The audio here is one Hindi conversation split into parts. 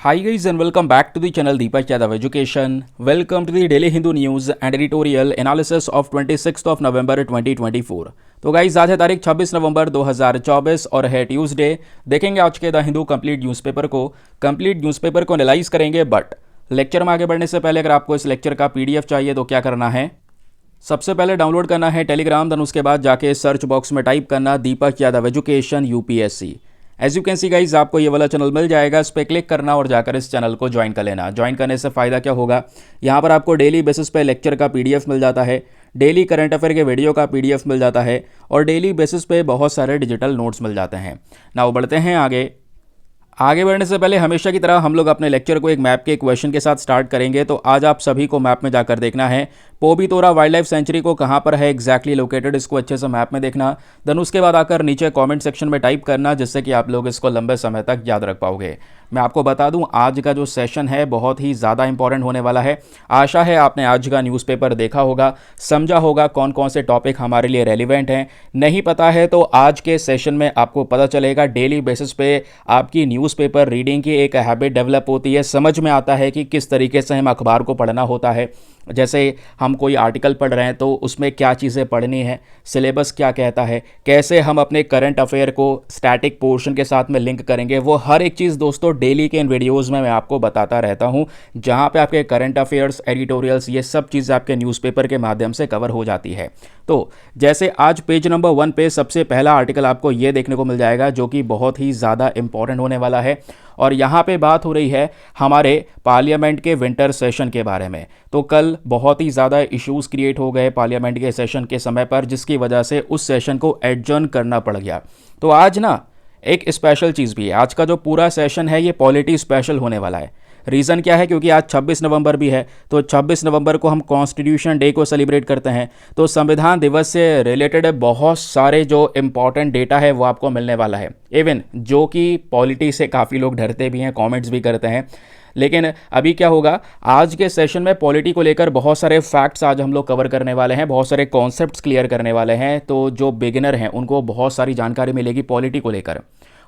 Hi guys and welcome back to the channel Deepak Yadav Education. Welcome to the Daily Hindu News and Editorial Analysis of 26th of November 2024. तो गाइज आज है तारीख 26 नवंबर 2024 और है ट्यूसडे। देखेंगे आज के द हिंदू कंप्लीट न्यूज़पेपर को एनालाइज करेंगे। बट लेक्चर में आगे बढ़ने से पहले अगर आपको इस लेक्चर का पीडीएफ चाहिए तो क्या करना है, सबसे पहले डाउनलोड करना है टेलीग्राम, देन उसके बाद जाके सर्च बॉक्स में टाइप करना Deepak Yadav education UPSC. As you can see guys आपको ये वाला चैनल मिल जाएगा, इस पर क्लिक करना और जाकर इस चैनल को ज्वाइन कर लेना। ज्वाइन करने से फ़ायदा क्या होगा, यहाँ पर आपको डेली बेसिस पे लेक्चर का पीडीएफ मिल जाता है, डेली करंट अफेयर के वीडियो का पीडीएफ मिल जाता है और डेली बेसिस पे बहुत सारे डिजिटल नोट्स मिल जाते हैं। नाउ बढ़ते हैं आगे बढ़ने से पहले हमेशा की तरह हम लोग अपने लेक्चर को एक मैप के क्वेश्चन के साथ स्टार्ट करेंगे। तो आज आप सभी को मैप में जाकर देखना है पोबीतोरा वाइल्ड लाइफ सेंचुरी को कहाँ पर है एग्जैक्टली लोकेटेड, इसको अच्छे से मैप में देखना। देन उसके बाद आकर नीचे कमेंट सेक्शन में टाइप करना, जिससे कि आप लोग इसको लंबे समय तक याद रख पाओगे। मैं आपको बता दूं आज का जो सेशन है बहुत ही ज़्यादा इंपॉर्टेंट होने वाला है। आशा है आपने आज का न्यूज़पेपर देखा होगा, समझा होगा कौन कौन से टॉपिक हमारे लिए रेलिवेंट हैं। नहीं पता है तो आज के सेशन में आपको पता चलेगा। डेली बेसिस पे आपकी न्यूज़पेपर रीडिंग की एक हैबिट डेवलप होती है, समझ में आता है कि किस तरीके से हम अखबार को पढ़ना होता है। जैसे हम कोई आर्टिकल पढ़ रहे हैं तो उसमें क्या चीज़ें पढ़नी है, सिलेबस क्या कहता है, कैसे हम अपने करंट अफेयर को स्टैटिक पोर्शन के साथ में लिंक करेंगे, वो हर एक चीज़ दोस्तों डेली के इन वीडियोज़ में मैं आपको बताता रहता हूँ, जहाँ पे आपके करंट अफेयर्स, एडिटोरियल्स, ये सब चीज़ें आपके न्यूज़पेपर के माध्यम से कवर हो जाती है। तो जैसे आज पेज नंबर 1 पे सबसे पहला आर्टिकल आपको ये देखने को मिल जाएगा, जो कि बहुत ही ज़्यादा इंपॉर्टेंट होने वाला है। और यहाँ पे बात हो रही है हमारे पार्लियामेंट के विंटर सेशन के बारे में। तो कल बहुत ही ज़्यादा इश्यूज़ क्रिएट हो गए पार्लियामेंट के सेशन के समय पर, जिसकी वजह से उस सेशन को एडजर्न करना पड़ गया। तो आज ना एक स्पेशल चीज़ भी है, आज का जो पूरा सेशन है ये पॉलिटी स्पेशल होने वाला है। रीज़न क्या है, क्योंकि आज 26 नवंबर भी है, तो 26 नवंबर को हम कॉन्स्टिट्यूशन डे को सेलिब्रेट करते हैं। तो संविधान दिवस से रिलेटेड बहुत सारे जो इम्पॉर्टेंट डेटा है वो आपको मिलने वाला है। इवन जो कि पॉलिटी से काफ़ी लोग डरते भी हैं, कमेंट्स भी करते हैं। लेकिन अभी क्या होगा, आज के सेशन में पॉलिटी को लेकर बहुत सारे फैक्ट्स आज हम लोग कवर करने वाले हैं, बहुत सारे कॉन्सेप्ट्स क्लियर करने वाले हैं। तो जो बिगिनर हैं उनको बहुत सारी जानकारी मिलेगी पॉलिटी को लेकर,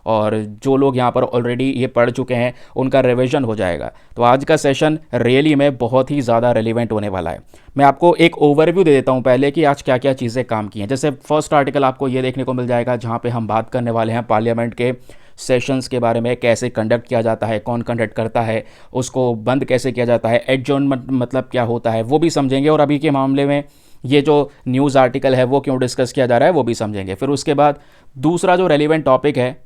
और जो लोग यहाँ पर ऑलरेडी ये पढ़ चुके हैं उनका रिवीजन हो जाएगा। तो आज का सेशन रियली में बहुत ही ज़्यादा रेलिवेंट होने वाला है। मैं आपको एक ओवरव्यू दे देता हूँ पहले कि आज क्या क्या चीज़ें काम की हैं। जैसे फर्स्ट आर्टिकल आपको ये देखने को मिल जाएगा, जहाँ पे हम बात करने वाले हैं पार्लियामेंट के सेशंस के बारे में, कैसे कंडक्ट किया जाता है, कौन कंडक्ट करता है, उसको बंद कैसे किया जाता है, एडजॉर्नमेंट मतलब क्या होता है वो भी समझेंगे, और अभी के मामले में ये जो न्यूज़ आर्टिकल है वो क्यों डिस्कस किया जा रहा है वो भी समझेंगे। फिर उसके बाद दूसरा जो रेलिवेंट टॉपिक है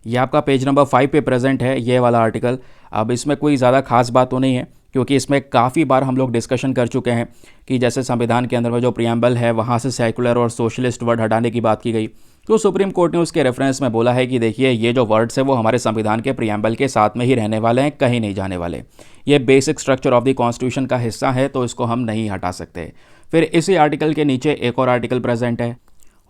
ये आपका पेज नंबर 5 पे प्रेजेंट है, ये वाला आर्टिकल। अब इसमें कोई ज़्यादा खास बात तो नहीं है, क्योंकि इसमें काफ़ी बार हम लोग डिस्कशन कर चुके हैं कि जैसे संविधान के अंदर में जो प्रियम्बल है वहाँ से सेकुलर और सोशलिस्ट वर्ड हटाने की बात की गई, तो सुप्रीम कोर्ट ने उसके रेफरेंस में बोला है कि देखिए ये जो वर्ड्स है वो हमारे संविधान के प्रियम्बल के साथ में ही रहने वाले हैं, कहीं नहीं जाने वाले। ये basic structure of the constitution का हिस्सा है, तो इसको हम नहीं हटा सकते। फिर इसी आर्टिकल के नीचे एक और आर्टिकल प्रेजेंट है,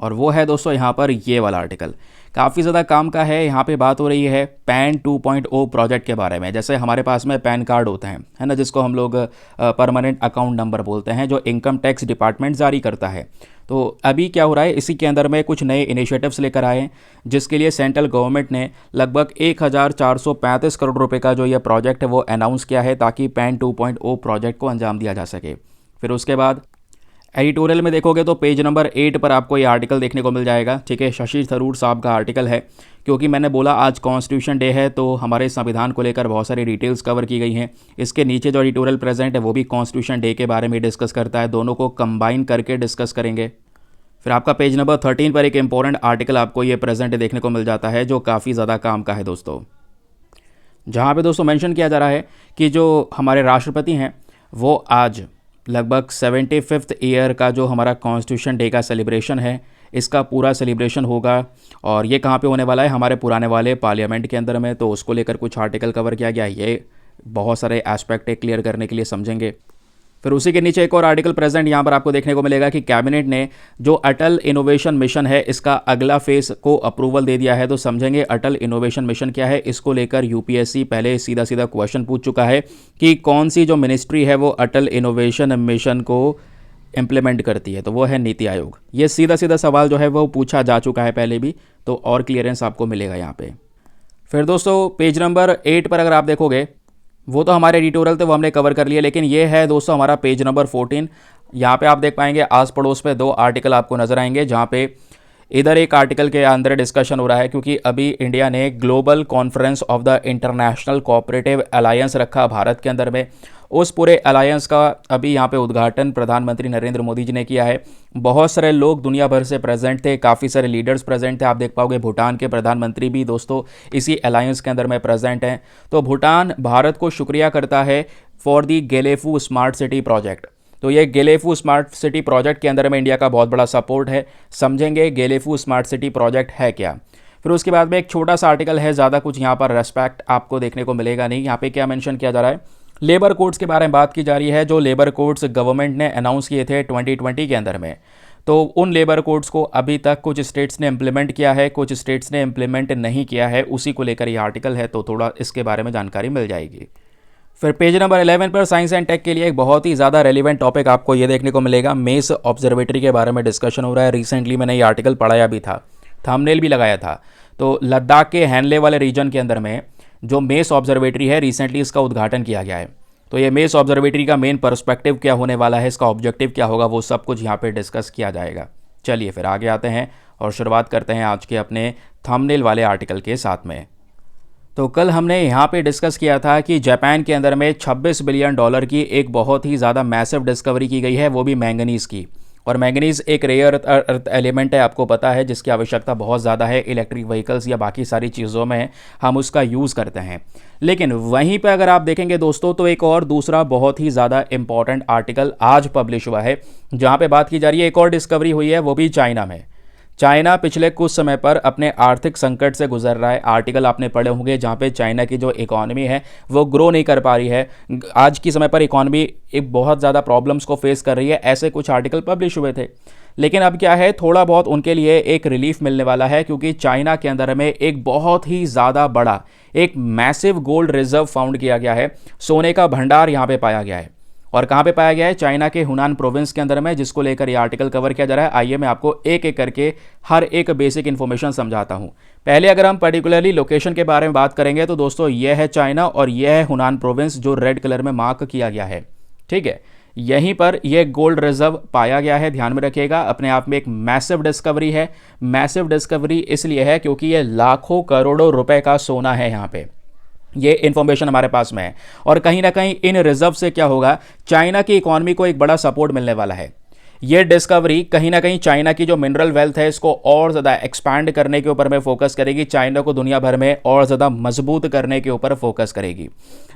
और वो है दोस्तों यहाँ पर ये वाला आर्टिकल, काफ़ी ज़्यादा काम का है। यहाँ पे बात हो रही है पैन 2.0 प्रोजेक्ट के बारे में। जैसे हमारे पास में पैन कार्ड होते हैं, है ना, जिसको हम लोग परमानेंट अकाउंट नंबर बोलते हैं, जो इनकम टैक्स डिपार्टमेंट जारी करता है। तो अभी क्या हो रहा है, इसी के अंदर में कुछ नए इनिशिएटिव्स लेकर आए हैं, जिसके लिए सेंट्रल गवर्नमेंट ने लगभग 1435 करोड़ रुपए का जो ये प्रोजेक्ट है वो अनाउंस किया है, ताकि पैन 2.0 प्रोजेक्ट को अंजाम दिया जा सके। फिर उसके बाद एडिटोरियल में देखोगे तो पेज नंबर 8 पर आपको ये आर्टिकल देखने को मिल जाएगा। ठीक है, शशि थरूर साहब का आर्टिकल है, क्योंकि मैंने बोला आज कॉन्स्टिट्यूशन डे है तो हमारे संविधान को लेकर बहुत सारी डिटेल्स कवर की गई हैं। इसके नीचे जो एडिटोरियल प्रेजेंट है वो भी कॉन्स्टिट्यूशन डे के बारे में डिस्कस करता है, दोनों को कंबाइन करके डिस्कस करेंगे। फिर आपका पेज नंबर 13 पर एक इंपॉर्टेंट आर्टिकल आपको ये प्रेजेंट देखने को मिल जाता है, जो काफ़ी ज़्यादा काम का है दोस्तों, जहाँ पे दोस्तों मेंशन किया जा रहा है कि जो हमारे राष्ट्रपति हैं वो आज लगभग 75th ईयर का जो हमारा कॉन्स्टिट्यूशन डे का सेलिब्रेशन है, इसका पूरा सेलिब्रेशन होगा। और ये कहाँ पे होने वाला है, हमारे पुराने वाले पार्लियामेंट के अंदर में। तो उसको लेकर कुछ आर्टिकल कवर किया गया, ये बहुत सारे एस्पेक्ट है क्लियर करने के लिए, समझेंगे। फिर उसी के नीचे एक और आर्टिकल प्रेजेंट यहाँ पर आपको देखने को मिलेगा कि कैबिनेट ने जो अटल इनोवेशन मिशन है इसका अगला फेज को अप्रूवल दे दिया है। तो समझेंगे अटल इनोवेशन मिशन क्या है, इसको लेकर यूपीएससी पहले सीधा सीधा क्वेश्चन पूछ चुका है कि कौन सी जो मिनिस्ट्री है वो अटल इनोवेशन मिशन को इम्प्लीमेंट करती है, तो वो है नीति आयोग। ये सीधा सीधा सवाल जो है वो पूछा जा चुका है पहले भी, तो और क्लियरेंस आपको मिलेगा यहाँ पे। फिर दोस्तों पेज नंबर 8 पर अगर आप देखोगे, वो तो हमारे एडिटोरियल थे, वो हमने कवर कर लिया, लेकिन ये है दोस्तों हमारा पेज नंबर 14। यहाँ पे आप देख पाएंगे आस पड़ोस पे 2 आर्टिकल आपको नजर आएंगे, जहाँ पे इधर एक आर्टिकल के अंदर डिस्कशन हो रहा है क्योंकि अभी इंडिया ने global conference of the international cooperative alliance रखा भारत के अंदर में। उस पूरे अलायंस का अभी यहाँ पे उद्घाटन प्रधानमंत्री नरेंद्र मोदी जी ने किया है। बहुत सारे लोग दुनिया भर से प्रेजेंट थे, काफ़ी सारे लीडर्स प्रेजेंट थे। आप देख पाओगे भूटान के प्रधानमंत्री भी दोस्तों इसी अलायंस के अंदर में प्रेजेंट हैं। तो भूटान भारत को शुक्रिया करता है for the Gelephu smart city project. तो ये गेलेफू स्मार्ट सिटी प्रोजेक्ट के अंदर में इंडिया का बहुत बड़ा सपोर्ट है। समझेंगे गेलेफू स्मार्ट सिटी प्रोजेक्ट है क्या। फिर उसके बाद में एक छोटा सा आर्टिकल है, ज़्यादा कुछ यहाँ पर रेस्पेक्ट आपको देखने को मिलेगा नहीं। यहाँ पे क्या मेंशन किया जा रहा है, लेबर कोड्स के बारे में बात की जा रही है, जो लेबर कोड्स गवर्नमेंट ने अनाउंस किए थे 2020 के अंदर में। तो उन लेबर कोड्स को अभी तक कुछ स्टेट्स ने इम्प्लीमेंट किया है, कुछ स्टेट्स ने इम्प्लीमेंट नहीं किया है, उसी को लेकर ये आर्टिकल है, तो थोड़ा इसके बारे में जानकारी मिल जाएगी। फिर पेज नंबर 11 पर साइंस एंड टेक के लिए एक बहुत ही ज़्यादा रेलिवेंट टॉपिक आपको ये देखने को मिलेगा। मेस ऑब्जर्वेटरी के बारे में डिस्कशन हो रहा है। रिसेंटली मैंने ये आर्टिकल पढ़ाया भी था, थंबनेल भी लगाया था। तो लद्दाख के हैनले वाले रीजन के अंदर में जो मेस ऑब्जर्वेटरी है, रिसेंटली इसका उद्घाटन किया गया है। तो ये मेस ऑब्जर्वेटरी का मेन पर्सपेक्टिव क्या होने वाला है, इसका ऑब्जेक्टिव क्या होगा, वो सब कुछ यहाँ पे डिस्कस किया जाएगा। चलिए फिर आगे आते हैं और शुरुआत करते हैं आज के अपने थंबनेल वाले आर्टिकल के साथ में। तो कल हमने यहाँ पे डिस्कस किया था कि जापान के अंदर में $26 बिलियन की एक बहुत ही ज़्यादा मैसिव डिस्कवरी की गई है, वो भी मैंगनीज़ की। और मैंगनीज़ एक रेयर अर्थ एलिमेंट है, आपको पता है, जिसकी आवश्यकता बहुत ज़्यादा है इलेक्ट्रिक व्हीकल्स या बाकी सारी चीज़ों में हम उसका यूज़ करते हैं। लेकिन वहीं पे अगर आप देखेंगे दोस्तों, तो एक और दूसरा बहुत ही ज़्यादा इंपॉर्टेंट आर्टिकल आज पब्लिश हुआ है, जहाँ पे बात की जा रही है एक और डिस्कवरी हुई है, वो भी चाइना में। चाइना पिछले कुछ समय पर अपने आर्थिक संकट से गुजर रहा है। आर्टिकल आपने पढ़े होंगे जहाँ पे चाइना की जो इकॉनमी है वो ग्रो नहीं कर पा रही है। आज की समय पर इकॉनमी एक बहुत ज़्यादा प्रॉब्लम्स को फेस कर रही है, ऐसे कुछ आर्टिकल पब्लिश हुए थे। लेकिन अब क्या है, थोड़ा बहुत उनके लिए एक रिलीफ मिलने वाला है, क्योंकि चाइना के अंदर में एक बहुत ही ज़्यादा बड़ा एक मैसिव गोल्ड रिजर्व फाउंड किया गया है। सोने का भंडार यहाँ पे पाया गया है। और कहाँ पे पाया गया है, चाइना के हुनान प्रोविंस के अंदर में, जिसको लेकर ये आर्टिकल कवर किया जा रहा है। आइए मैं आपको एक एक करके हर एक बेसिक इन्फॉर्मेशन समझाता हूँ। पहले अगर हम पर्टिकुलरली लोकेशन के बारे में बात करेंगे तो दोस्तों यह है चाइना और यह है हुनान प्रोविंस, जो रेड कलर में मार्क किया गया है। ठीक है, यहीं पर यह गोल्ड रिजर्व पाया गया है। ध्यान में रखिएगा, अपने आप में एक मैसिव डिस्कवरी है। मैसिव डिस्कवरी इसलिए है क्योंकि यह लाखों करोड़ों रुपए का सोना है यहाँ पे। ये इन्फॉर्मेशन हमारे पास में है और कहीं ना कहीं इन रिजर्व से क्या होगा, चाइना की इकॉनमी को एक बड़ा सपोर्ट मिलने वाला है। ये डिस्कवरी कहीं ना कहीं चाइना की जो मिनरल वेल्थ है इसको और ज़्यादा एक्सपैंड करने के ऊपर में फोकस करेगी, चाइना को दुनिया भर में और ज़्यादा मजबूत करने के ऊपर फोकस करेगी।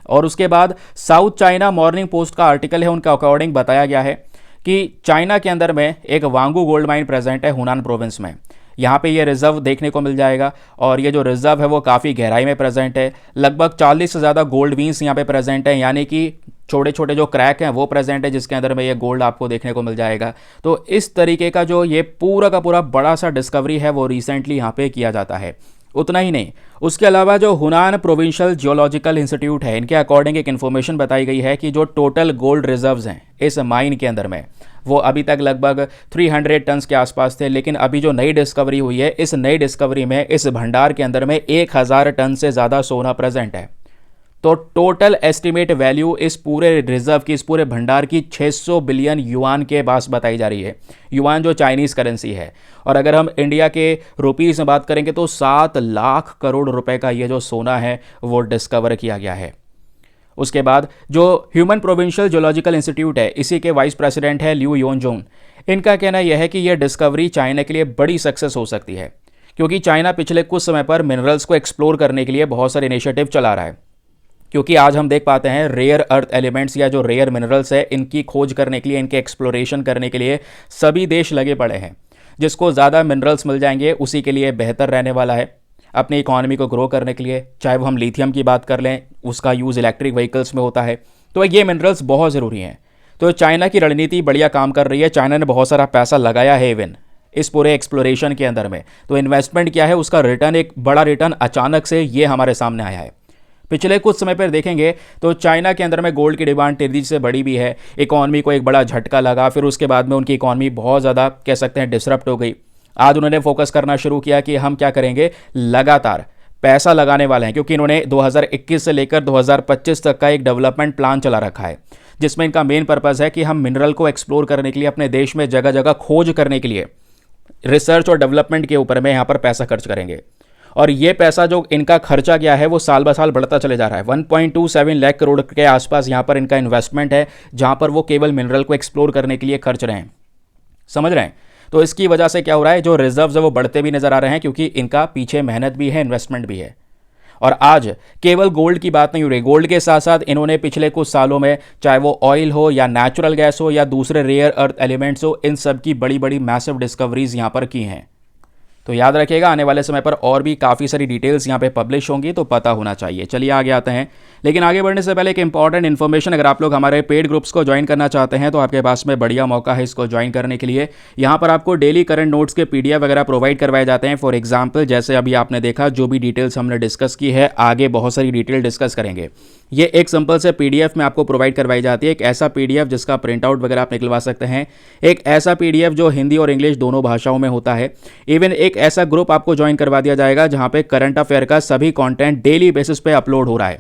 और उसके बाद साउथ चाइना मॉर्निंग पोस्ट का आर्टिकल है, उनका अकॉर्डिंग बताया गया है कि चाइना के अंदर में एक वांगू गोल्ड माइन प्रेजेंट है हुनान प्रोविंस में। यहाँ पे ये रिजर्व देखने को मिल जाएगा और ये जो रिजर्व है वो काफ़ी गहराई में प्रेजेंट है। लगभग 40 से ज़्यादा गोल्ड वीन्स यहाँ पे प्रेजेंट है, यानी कि छोटे छोटे जो क्रैक हैं वो प्रेजेंट है, जिसके अंदर में ये गोल्ड आपको देखने को मिल जाएगा। तो इस तरीके का जो ये पूरा का पूरा बड़ा सा डिस्कवरी है वो रिसेंटली यहाँ पे किया जाता है। उतना ही नहीं, उसके अलावा जो हुनान प्रोविंशियल जियोलॉजिकल इंस्टीट्यूट है, इनके अकॉर्डिंग एक इन्फॉर्मेशन बताई गई है कि जो टोटल गोल्ड रिजर्व्स हैं इस माइन के अंदर में, वो अभी तक लगभग 300 टन्स के आसपास थे। लेकिन अभी जो नई डिस्कवरी हुई है, इस नई डिस्कवरी में इस भंडार के अंदर में 1000 टन से ज़्यादा सोना प्रेजेंट है। तो टोटल एस्टिमेट वैल्यू इस पूरे रिजर्व की, इस पूरे भंडार की 600 बिलियन युआन के पास बताई जा रही है। युआन जो चाइनीज़ करेंसी है, और अगर हम इंडिया के रुपीज़ में बात करेंगे तो 7 लाख करोड़ रुपए का ये जो सोना है वो डिस्कवर किया गया है। उसके बाद जो ह्यूमन प्रोविंशियल जियोलॉजिकल इंस्टीट्यूट है, इसी के वाइस प्रेसिडेंट है लियू योनजोंग। इनका कहना यह है कि यह डिस्कवरी चाइना के लिए बड़ी सक्सेस हो सकती है, क्योंकि चाइना पिछले कुछ समय पर मिनरल्स को एक्सप्लोर करने के लिए बहुत सारे इनिशिएटिव चला रहा है। क्योंकि आज हम देख पाते हैं रेयर अर्थ एलिमेंट्स या जो रेयर मिनरल्स है, इनकी खोज करने के लिए, इनके एक्सप्लोरेशन करने के लिए सभी देश लगे पड़े हैं। जिसको ज़्यादा मिनरल्स मिल जाएंगे उसी के लिए बेहतर रहने वाला है अपनी इकॉनमी को ग्रो करने के लिए। चाहे वो हम लिथियम की बात कर लें, उसका यूज़ इलेक्ट्रिक व्हीकल्स में होता है, तो ये मिनरल्स बहुत ज़रूरी हैं। तो चाइना की रणनीति बढ़िया काम कर रही है। चाइना ने बहुत सारा पैसा लगाया है इवन इस पूरे एक्सप्लोरेशन के अंदर में। तो इन्वेस्टमेंट क्या है, उसका रिटर्न, एक बड़ा रिटर्न अचानक से ये हमारे सामने आया है। पिछले कुछ समय पर देखेंगे तो चाइना के अंदर में गोल्ड की डिमांड तेजी से बढ़ी भी है, इकॉनमी को एक बड़ा झटका लगा, फिर उसके बाद में उनकी इकॉनमी बहुत ज़्यादा कह सकते हैं डिसरप्ट हो गई। आज उन्होंने फोकस करना शुरू किया कि हम क्या करेंगे, लगातार पैसा लगाने वाले हैं, क्योंकि इन्होंने 2021 से लेकर 2025 तक का एक डेवलपमेंट प्लान चला रखा है, जिसमें इनका मेन पर्पज़ है कि हम मिनरल को एक्सप्लोर करने के लिए, अपने देश में जगह जगह खोज करने के लिए रिसर्च और डेवलपमेंट के ऊपर में यहाँ पर पैसा खर्च करेंगे। और ये पैसा जो इनका खर्चा क्या है वो साल ब साल बढ़ता चले जा रहा है। 1.27 लाख करोड़ के आसपास यहाँ पर इनका इन्वेस्टमेंट है, जहाँ पर वो केवल मिनरल को एक्सप्लोर करने के लिए खर्च रहे हैं। समझ रहे हैं? तो इसकी वजह से क्या हो रहा है, जो रिजर्व्स है वो बढ़ते भी नजर आ रहे हैं, क्योंकि इनका पीछे मेहनत भी है, इन्वेस्टमेंट भी है। और आज केवल गोल्ड की बात नहीं हो रही, गोल्ड के साथ साथ इन्होंने पिछले कुछ सालों में, चाहे वो ऑयल हो या नेचुरल गैस हो या दूसरे रेयर अर्थ एलिमेंट्स हो, इन सब की बड़ी बड़ी मैसिव डिस्कवरीज यहाँ पर की हैं। तो याद रखिएगा, आने वाले समय पर और भी काफ़ी सारी डिटेल्स यहाँ पे पब्लिश होंगी, तो पता होना चाहिए। चलिए आगे आते हैं, लेकिन आगे बढ़ने से पहले एक इंपॉर्टेंट इन्फॉर्मेशन, अगर आप लोग हमारे पेड ग्रुप्स को ज्वाइन करना चाहते हैं तो आपके पास में बढ़िया मौका है इसको ज्वाइन करने के लिए। यहाँ पर आपको डेली करंट नोट्स के PDF वगैरह प्रोवाइड करवाए जाते हैं। फॉर एग्जाम्पल, जैसे अभी आपने देखा, जो भी डिटेल्स हमने डिस्कस की है, आगे बहुत सारी डिटेल डिस्कस करेंगे। ये एक सिंपल से PDF में आपको प्रोवाइड करवाई जाती है, एक ऐसा PDF जिसका प्रिंट आउट वगैरह आप निकलवा सकते हैं, एक ऐसा PDF जो हिंदी और इंग्लिश दोनों भाषाओं में होता है। इवन एक ऐसा ग्रुप आपको ज्वाइन करवा दिया जाएगा जहां पे करंट अफेयर का सभी कंटेंट डेली बेसिस पे अपलोड हो रहा है।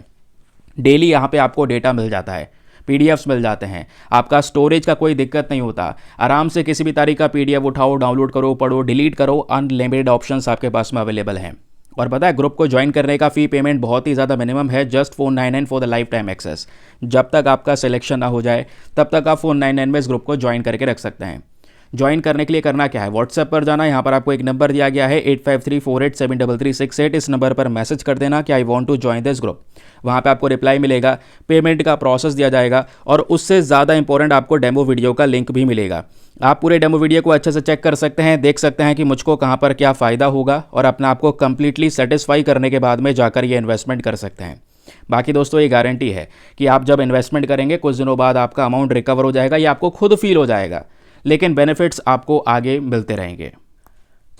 डेली यहां पे आपको डेटा मिल जाता है, PDFs मिल जाते हैं, आपका स्टोरेज का कोई दिक्कत नहीं होता। आराम से किसी भी तारीख का PDF उठाओ, डाउनलोड करो, पढ़ो, डिलीट करो, अनलिमिटेड ऑप्शंस आपके पास में अवेलेबल हैं। और पता है, ग्रुप को ज्वाइन करने का फ़ी पेमेंट बहुत ही ज़्यादा मिनिमम है, just 499 for the lifetime access. जब तक आपका सिलेक्शन ना हो जाए तब तक आप 499 में इस ग्रुप को ज्वाइन करके रख सकते हैं। ज्वाइन करने के लिए करना क्या है, व्हाट्सएप पर जाना, यहाँ पर आपको एक नंबर दिया गया है 8534873368। इस नंबर पर मैसेज कर देना कि I want to join this group. वहाँ पे आपको रिप्लाई मिलेगा, पेमेंट का प्रोसेस दिया जाएगा, और उससे ज़्यादा इंपॉर्टेंट आपको डेमो वीडियो का लिंक भी मिलेगा। आप पूरे डेमो वीडियो को अच्छे से चेक कर सकते हैं, देख सकते हैं कि मुझको कहाँ पर क्या फ़ायदा होगा, और अपने आप को कंप्लीटली सेटिस्फाई करने के बाद में जाकर ये इन्वेस्टमेंट कर सकते हैं। बाकी दोस्तों, ये गारंटी है कि आप जब इन्वेस्टमेंट करेंगे कुछ दिनों बाद आपका अमाउंट रिकवर हो जाएगा, या आपको खुद फील हो जाएगा, लेकिन बेनिफिट्स आपको आगे मिलते रहेंगे।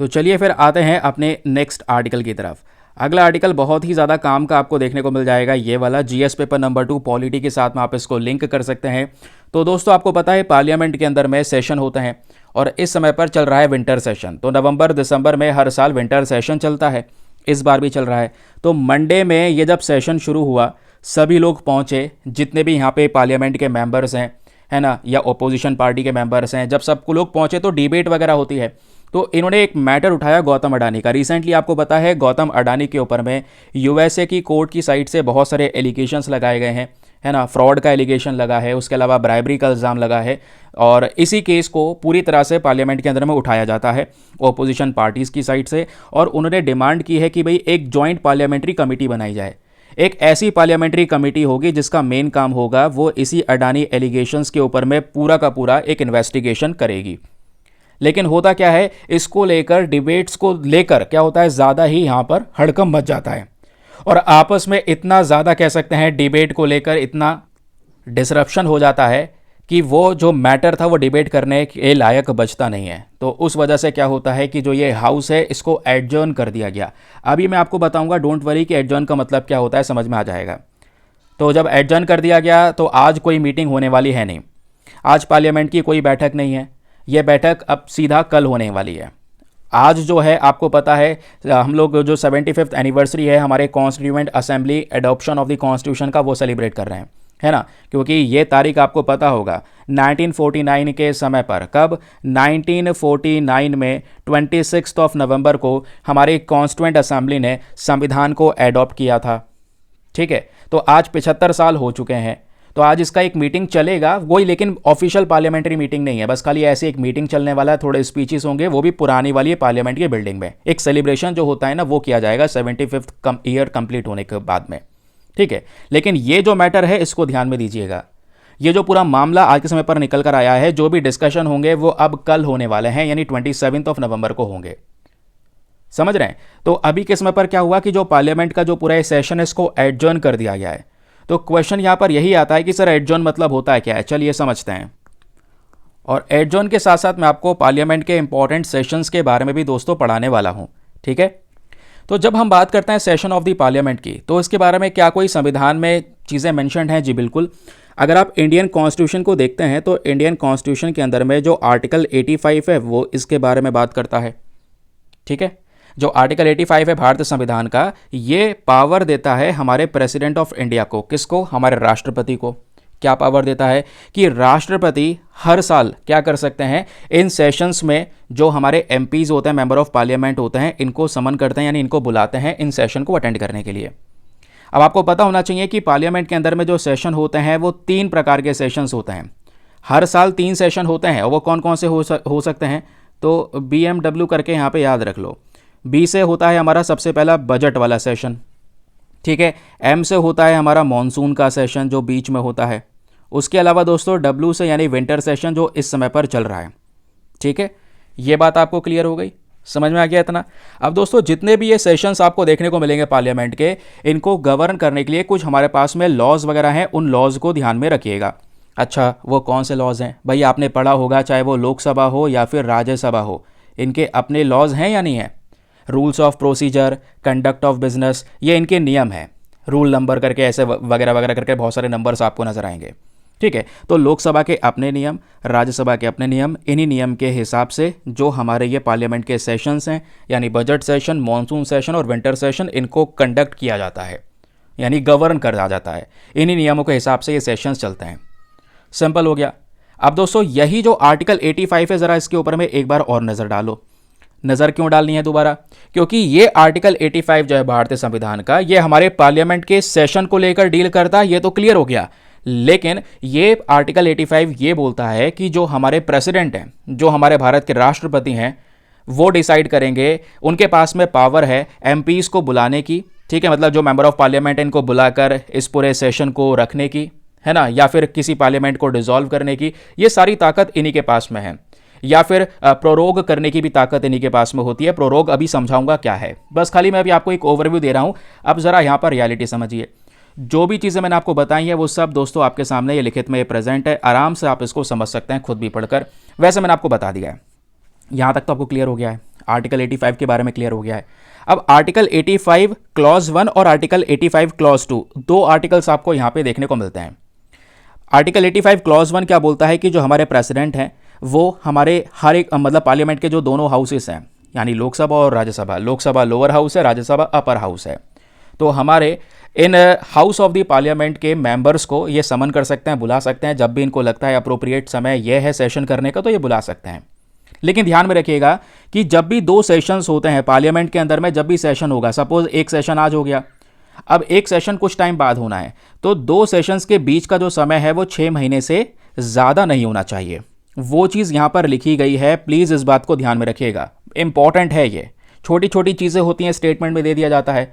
तो चलिए फिर आते हैं अपने नेक्स्ट आर्टिकल की तरफ। अगला आर्टिकल बहुत ही ज़्यादा काम का आपको देखने को मिल जाएगा, ये वाला GS पेपर नंबर 2 पॉलिटी के साथ में आप इसको लिंक कर सकते हैं। तो दोस्तों, आपको पता है पार्लियामेंट के अंदर में सेशन होते हैं, और इस समय पर चल रहा है विंटर सेशन। तो नवंबर दिसंबर में हर साल विंटर सेशन चलता है, इस बार भी चल रहा है। तो मंडे में ये जब सेशन शुरू हुआ, सभी लोग पहुँचे, जितने भी यहाँ पे पार्लियामेंट के मेंबर्स हैं, है ना, या ओपोजिशन पार्टी के मेंबर्स हैं, जब सबको लोग पहुंचे तो डिबेट वगैरह होती है। तो इन्होंने एक मैटर उठाया गौतम अडानी का। रिसेंटली आपको पता है गौतम अडानी के ऊपर में USA की कोर्ट की साइड से बहुत सारे एलिगेशंस लगाए गए हैं, है ना, फ्रॉड का एलिगेशन लगा है, उसके अलावा ब्राइबरी का इल्ज़ाम लगा है, और इसी केस को पूरी तरह से पार्लियामेंट के अंदर में उठाया जाता है ओपोजिशन पार्टीज़ की साइड से, और उन्होंने डिमांड की है कि भाई एक जॉइंट पार्लियामेंट्री कमेटी बनाई जाए। एक ऐसी पार्लियामेंट्री कमेटी होगी जिसका मेन काम होगा वो इसी अडानी एलिगेशंस के ऊपर में पूरा का पूरा एक इन्वेस्टिगेशन करेगी। लेकिन होता क्या है, इसको लेकर, डिबेट्स को लेकर क्या होता है, ज़्यादा ही यहाँ पर हड़कंप मच जाता है, और आपस में इतना ज़्यादा कह सकते हैं डिबेट को लेकर इतना डिसरप्शन हो जाता है कि वो जो मैटर था वो डिबेट करने के लायक बचता नहीं है। तो उस वजह से क्या होता है कि जो ये हाउस है इसको एडजर्न कर दिया गया। अभी मैं आपको बताऊंगा, डोंट वरी, कि एडजर्न का मतलब क्या होता है, समझ में आ जाएगा। तो जब एडजर्न कर दिया गया तो आज कोई मीटिंग होने वाली है नहीं, आज पार्लियामेंट की कोई बैठक नहीं है, ये बैठक अब सीधा कल होने वाली है। आज जो है आपको पता है, हम लोग जो 75th एनिवर्सरी है हमारे constituent assembly adoption of the constitution का, वो सेलिब्रेट कर रहे हैं, है ना, क्योंकि ये तारीख आपको पता होगा 1949 के समय पर, कब, 1949 में 26 नवंबर को हमारी कॉन्स्टिट्यूएंट असेंबली ने संविधान को एडॉप्ट किया था। ठीक है, तो आज 75 साल हो चुके हैं। तो आज इसका एक मीटिंग चलेगा वही, लेकिन ऑफिशियल पार्लियामेंट्री मीटिंग नहीं है, बस खाली ऐसे एक मीटिंग चलने वाला है, थोड़े स्पीचेस होंगे, वो भी पुरानी वाली पार्लियामेंट की बिल्डिंग में। एक सेलिब्रेशन जो होता है ना, वो किया जाएगा 75th ईयर कंप्लीट होने के बाद में। ठीक है, लेकिन ये जो मैटर है इसको ध्यान में दीजिएगा। ये जो पूरा मामला आज के समय पर निकल कर आया है, जो भी डिस्कशन होंगे वो अब कल होने वाले हैं, यानी 27 नवंबर को होंगे। समझ रहे हैं? तो अभी के समय पर क्या हुआ कि जो पार्लियामेंट का जो पूरा सेशन है इसको एडजर्न कर दिया गया है। तो क्वेश्चन यहां पर यही आता है कि सर एडजर्न मतलब होता है क्या है, चलिए समझते हैं। और एडजर्न के साथ साथ मैं आपको पार्लियामेंट के इंपॉर्टेंट सेशंस के बारे में भी दोस्तों पढ़ाने वाला हूं। ठीक है, तो जब हम बात करते हैं सेशन ऑफ द पार्लियामेंट की, तो इसके बारे में क्या कोई संविधान में चीज़ें मेंशन्ड हैं? जी बिल्कुल। अगर आप इंडियन कॉन्स्टिट्यूशन को देखते हैं तो इंडियन कॉन्स्टिट्यूशन के अंदर में जो आर्टिकल 85 है वो इसके बारे में बात करता है। ठीक है, जो आर्टिकल 85 है भारतीय संविधान का, ये पावर देता है हमारे प्रेसिडेंट ऑफ इंडिया को। किसको? हमारे राष्ट्रपति को। क्या पावर देता है कि राष्ट्रपति हर साल क्या कर सकते हैं, इन सेशंस में जो हमारे एमपीज होते हैं, मेंबर ऑफ पार्लियामेंट होते हैं, इनको समन करते हैं, यानी इनको बुलाते हैं इन सेशन को अटेंड करने के लिए। अब आपको पता होना चाहिए कि पार्लियामेंट के अंदर में जो सेशन होते हैं वो 3 प्रकार के सेशंस होते हैं। हर साल 3 सेशन होते हैं, और वो कौन कौन से हो सकते हैं? तो BMW करके यहाँ पे याद रख लो। B से होता है हमारा सबसे पहला बजट वाला सेशन, ठीक है। M से होता है हमारा मॉनसून का सेशन जो बीच में होता है। उसके अलावा दोस्तों W से यानी विंटर सेशन जो इस समय पर चल रहा है, ठीक है। ये बात आपको क्लियर हो गई, समझ में आ गया इतना? अब दोस्तों जितने भी ये सेशंस आपको देखने को मिलेंगे पार्लियामेंट के, इनको गवर्न करने के लिए कुछ हमारे पास में लॉज वगैरह हैं, उन लॉज को ध्यान में रखिएगा। अच्छा, वो कौन से लॉज हैं भाई? आपने पढ़ा होगा, चाहे वो लोकसभा हो या फिर राज्यसभा हो, इनके अपने लॉज हैं या नहीं है? Rules of procedure, conduct of business, ये इनके नियम हैं। रूल नंबर करके ऐसे वगैरह वगैरह करके बहुत सारे नंबर्स आपको नजर आएंगे, ठीक है। तो लोकसभा के अपने नियम, राज्यसभा के अपने नियम, इन्हीं नियम के हिसाब से जो हमारे ये पार्लियामेंट के सेशंस हैं, यानी बजट सेशन, मॉनसून सेशन और विंटर सेशन, इनको कंडक्ट किया जाता है, यानी गवर्न करा जाता है। इन्हीं नियमों के हिसाब से ये सेशंस चलते हैं। सिंपल हो गया। अब दोस्तों यही जो आर्टिकल 85 है, ज़रा इसके ऊपर में एक बार और नज़र डालो। नज़र क्यों डालनी है दोबारा? क्योंकि ये आर्टिकल 85 जो है भारतीय संविधान का, ये हमारे पार्लियामेंट के सेशन को लेकर डील करता है, ये तो क्लियर हो गया। लेकिन ये आर्टिकल 85 ये बोलता है कि जो हमारे प्रेसिडेंट हैं, जो हमारे भारत के राष्ट्रपति हैं, वो डिसाइड करेंगे, उनके पास में पावर है एमपीज़ को बुलाने की, ठीक है। मतलब जो मेंबर ऑफ पार्लियामेंट इनको बुलाकर इस पूरे सेशन को रखने की, है ना, या फिर किसी पार्लियामेंट को डिसॉल्व करने की, ये सारी ताकत इन्हीं के पास में है। या फिर प्रोरोग करने की भी ताकत इन्हीं के पास में होती है। प्रोरोग अभी समझाऊंगा क्या है, बस खाली मैं अभी आपको एक ओवरव्यू दे रहा हूं। अब जरा यहां पर रियलिटी समझिए। जो भी चीज़ें मैंने आपको बताई हैं वो सब दोस्तों आपके सामने ये लिखित में प्रेजेंट है, आराम से आप इसको समझ सकते हैं खुद भी पढ़कर। वैसे मैंने आपको बता दिया है, यहां तक तो आपको क्लियर हो गया है, आर्टिकल 85 के बारे में क्लियर हो गया है। अब आर्टिकल 85 क्लॉज 1 और आर्टिकल 85 क्लॉज 2, 2 आर्टिकल्स आपको यहां पे देखने को मिलते हैं। आर्टिकल 85 क्लॉज 1 क्या बोलता है कि जो हमारे प्रेसिडेंट हैं वो हमारे हर एक मतलब पार्लियामेंट के जो दोनों हाउसेस हैं, यानी लोकसभा और राज्यसभा, लोकसभा लोअर हाउस है, राज्यसभा अपर हाउस है, तो हमारे in house of the parliament के मेंबर्स को ये समन कर सकते हैं, बुला सकते हैं। जब भी इनको लगता है अप्रोप्रिएट समय यह है सेशन करने का, तो ये बुला सकते हैं। लेकिन ध्यान में रखिएगा कि जब भी 2 सेशंस होते हैं पार्लियामेंट के अंदर में, जब भी सेशन होगा, सपोज एक सेशन आज हो गया, अब एक सेशन कुछ टाइम बाद होना है, तो 2 सेशंस के बीच का जो समय है वो 6 महीने से ज़्यादा नहीं होना चाहिए। वो चीज़ यहाँ पर लिखी गई है, प्लीज़ इस बात को ध्यान में रखिएगा, इंपॉर्टेंट है ये। छोटी छोटी चीज़ें होती हैं, स्टेटमेंट में दे दिया जाता है,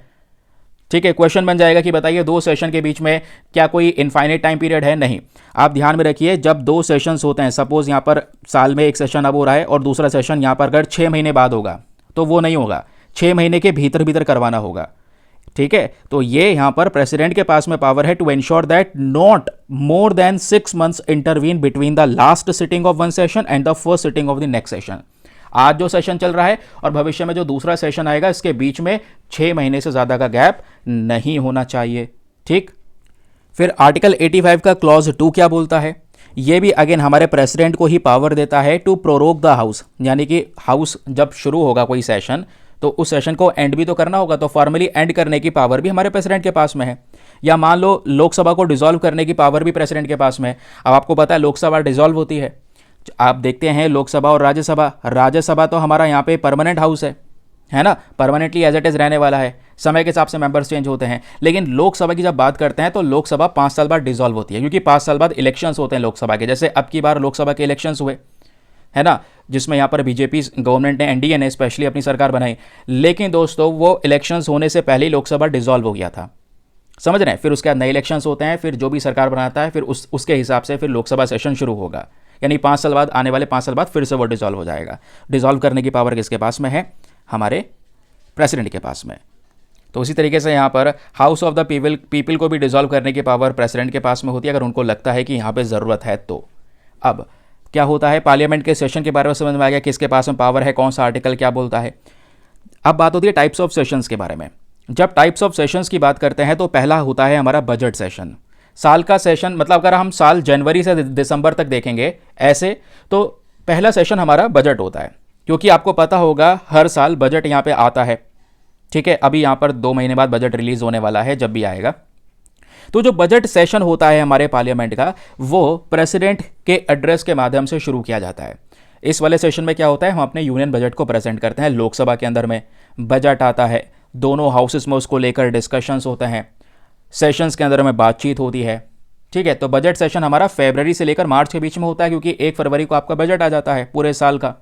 ठीक है। क्वेश्चन बन जाएगा कि बताइए 2 सेशन के बीच में क्या कोई इनफाइनाइट टाइम पीरियड है? नहीं। आप ध्यान में रखिए, जब 2 सेशंस होते हैं, सपोज यहाँ पर साल में एक सेशन अब हो रहा है और दूसरा सेशन यहाँ पर अगर 6 महीने बाद होगा, तो वो नहीं होगा, 6 महीने के भीतर भीतर करवाना होगा, ठीक है। तो ये यहां पर प्रेसिडेंट के पास में पावर है to ensure that not more than 6 months intervene between the last sitting of one session and the first sitting of the next session. आज जो सेशन चल रहा है और भविष्य में जो दूसरा सेशन आएगा, इसके बीच में 6 महीने से ज्यादा का गैप नहीं होना चाहिए, ठीक। फिर आर्टिकल 85 का क्लॉज 2 क्या बोलता है? ये भी अगेन हमारे प्रेसिडेंट को ही पावर देता है टू प्रोरोग द हाउस, यानी कि हाउस जब शुरू होगा कोई सेशन, तो उस सेशन को एंड भी तो करना होगा, तो फॉर्मली एंड करने की पावर भी हमारे प्रेसिडेंट के पास में है। या मान लो लोकसभा को डिसॉल्व करने की पावर भी प्रेसिडेंट के पास में है। अब आपको पता है लोकसभा डिसॉल्व होती है, आप देखते हैं लोकसभा और राज्यसभा, राज्यसभा तो हमारा यहाँ पे परमानेंट हाउस है ना, परमानेंटली एज इट इज रहने वाला है, समय के हिसाब से मेंबर्स चेंज होते हैं। लेकिन लोकसभा की जब बात करते हैं तो लोकसभा 5 साल बाद डिसॉल्व होती है, क्योंकि 5 साल बाद इलेक्शंस होते हैं लोकसभा के। जैसे अब की बार लोकसभा के इलेक्शंस हुए, है ना, जिसमें यहाँ पर बीजेपी गवर्नमेंट ने, एनडीए ने स्पेशली अपनी सरकार बनाई। लेकिन दोस्तों वो इलेक्शंस होने से पहले ही लोकसभा डिसॉल्व हो गया था, समझ रहे हैं। फिर उसके बाद नए इलेक्शंस होते हैं, फिर जो भी सरकार बनाता है फिर उसके हिसाब से फिर लोकसभा सेशन शुरू होगा, यानी 5 साल बाद, आने वाले 5 साल बाद फिर से वो डिसॉल्व हो जाएगा। डिसॉल्व करने की पावर किसके पास में है? हमारे प्रेसिडेंट के पास में। तो उसी तरीके से यहाँ पर हाउस ऑफ द पीपल को भी डिसॉल्व करने की पावर प्रेसिडेंट के पास में होती है, अगर उनको लगता है कि यहाँ पे ज़रूरत है तो। अब क्या होता है, पार्लियामेंट के सेशन के बारे में समझ में आ गया किसके पास में पावर है, कौन सा आर्टिकल क्या बोलता है। अब बात होती है टाइप्स ऑफ सेशंस के बारे में। जब टाइप्स ऑफ सेशंस की बात करते हैं तो पहला होता है हमारा बजट सेशन। साल का सेशन, मतलब अगर हम साल जनवरी से दिसंबर तक देखेंगे ऐसे, तो पहला सेशन हमारा बजट होता है, क्योंकि आपको पता होगा हर साल बजट यहाँ पे आता है, ठीक है। अभी यहाँ पर 2 महीने बाद बजट रिलीज होने वाला है, जब भी आएगा। तो जो बजट सेशन होता है हमारे पार्लियामेंट का, वो प्रेसिडेंट के एड्रेस के माध्यम से शुरू किया जाता है। इस वाले सेशन में क्या होता है, हम अपने यूनियन बजट को प्रेजेंट करते हैं। लोकसभा के अंदर में बजट आता है, दोनों हाउसेस में उसको लेकर डिस्कशंस होते हैं, सेशंस के अंदर में बातचीत होती है, ठीक है। तो बजट सेशन हमारा फरवरी से लेकर मार्च के बीच में होता है, क्योंकि 1 फरवरी को आपका बजट आ जाता है पूरे साल का,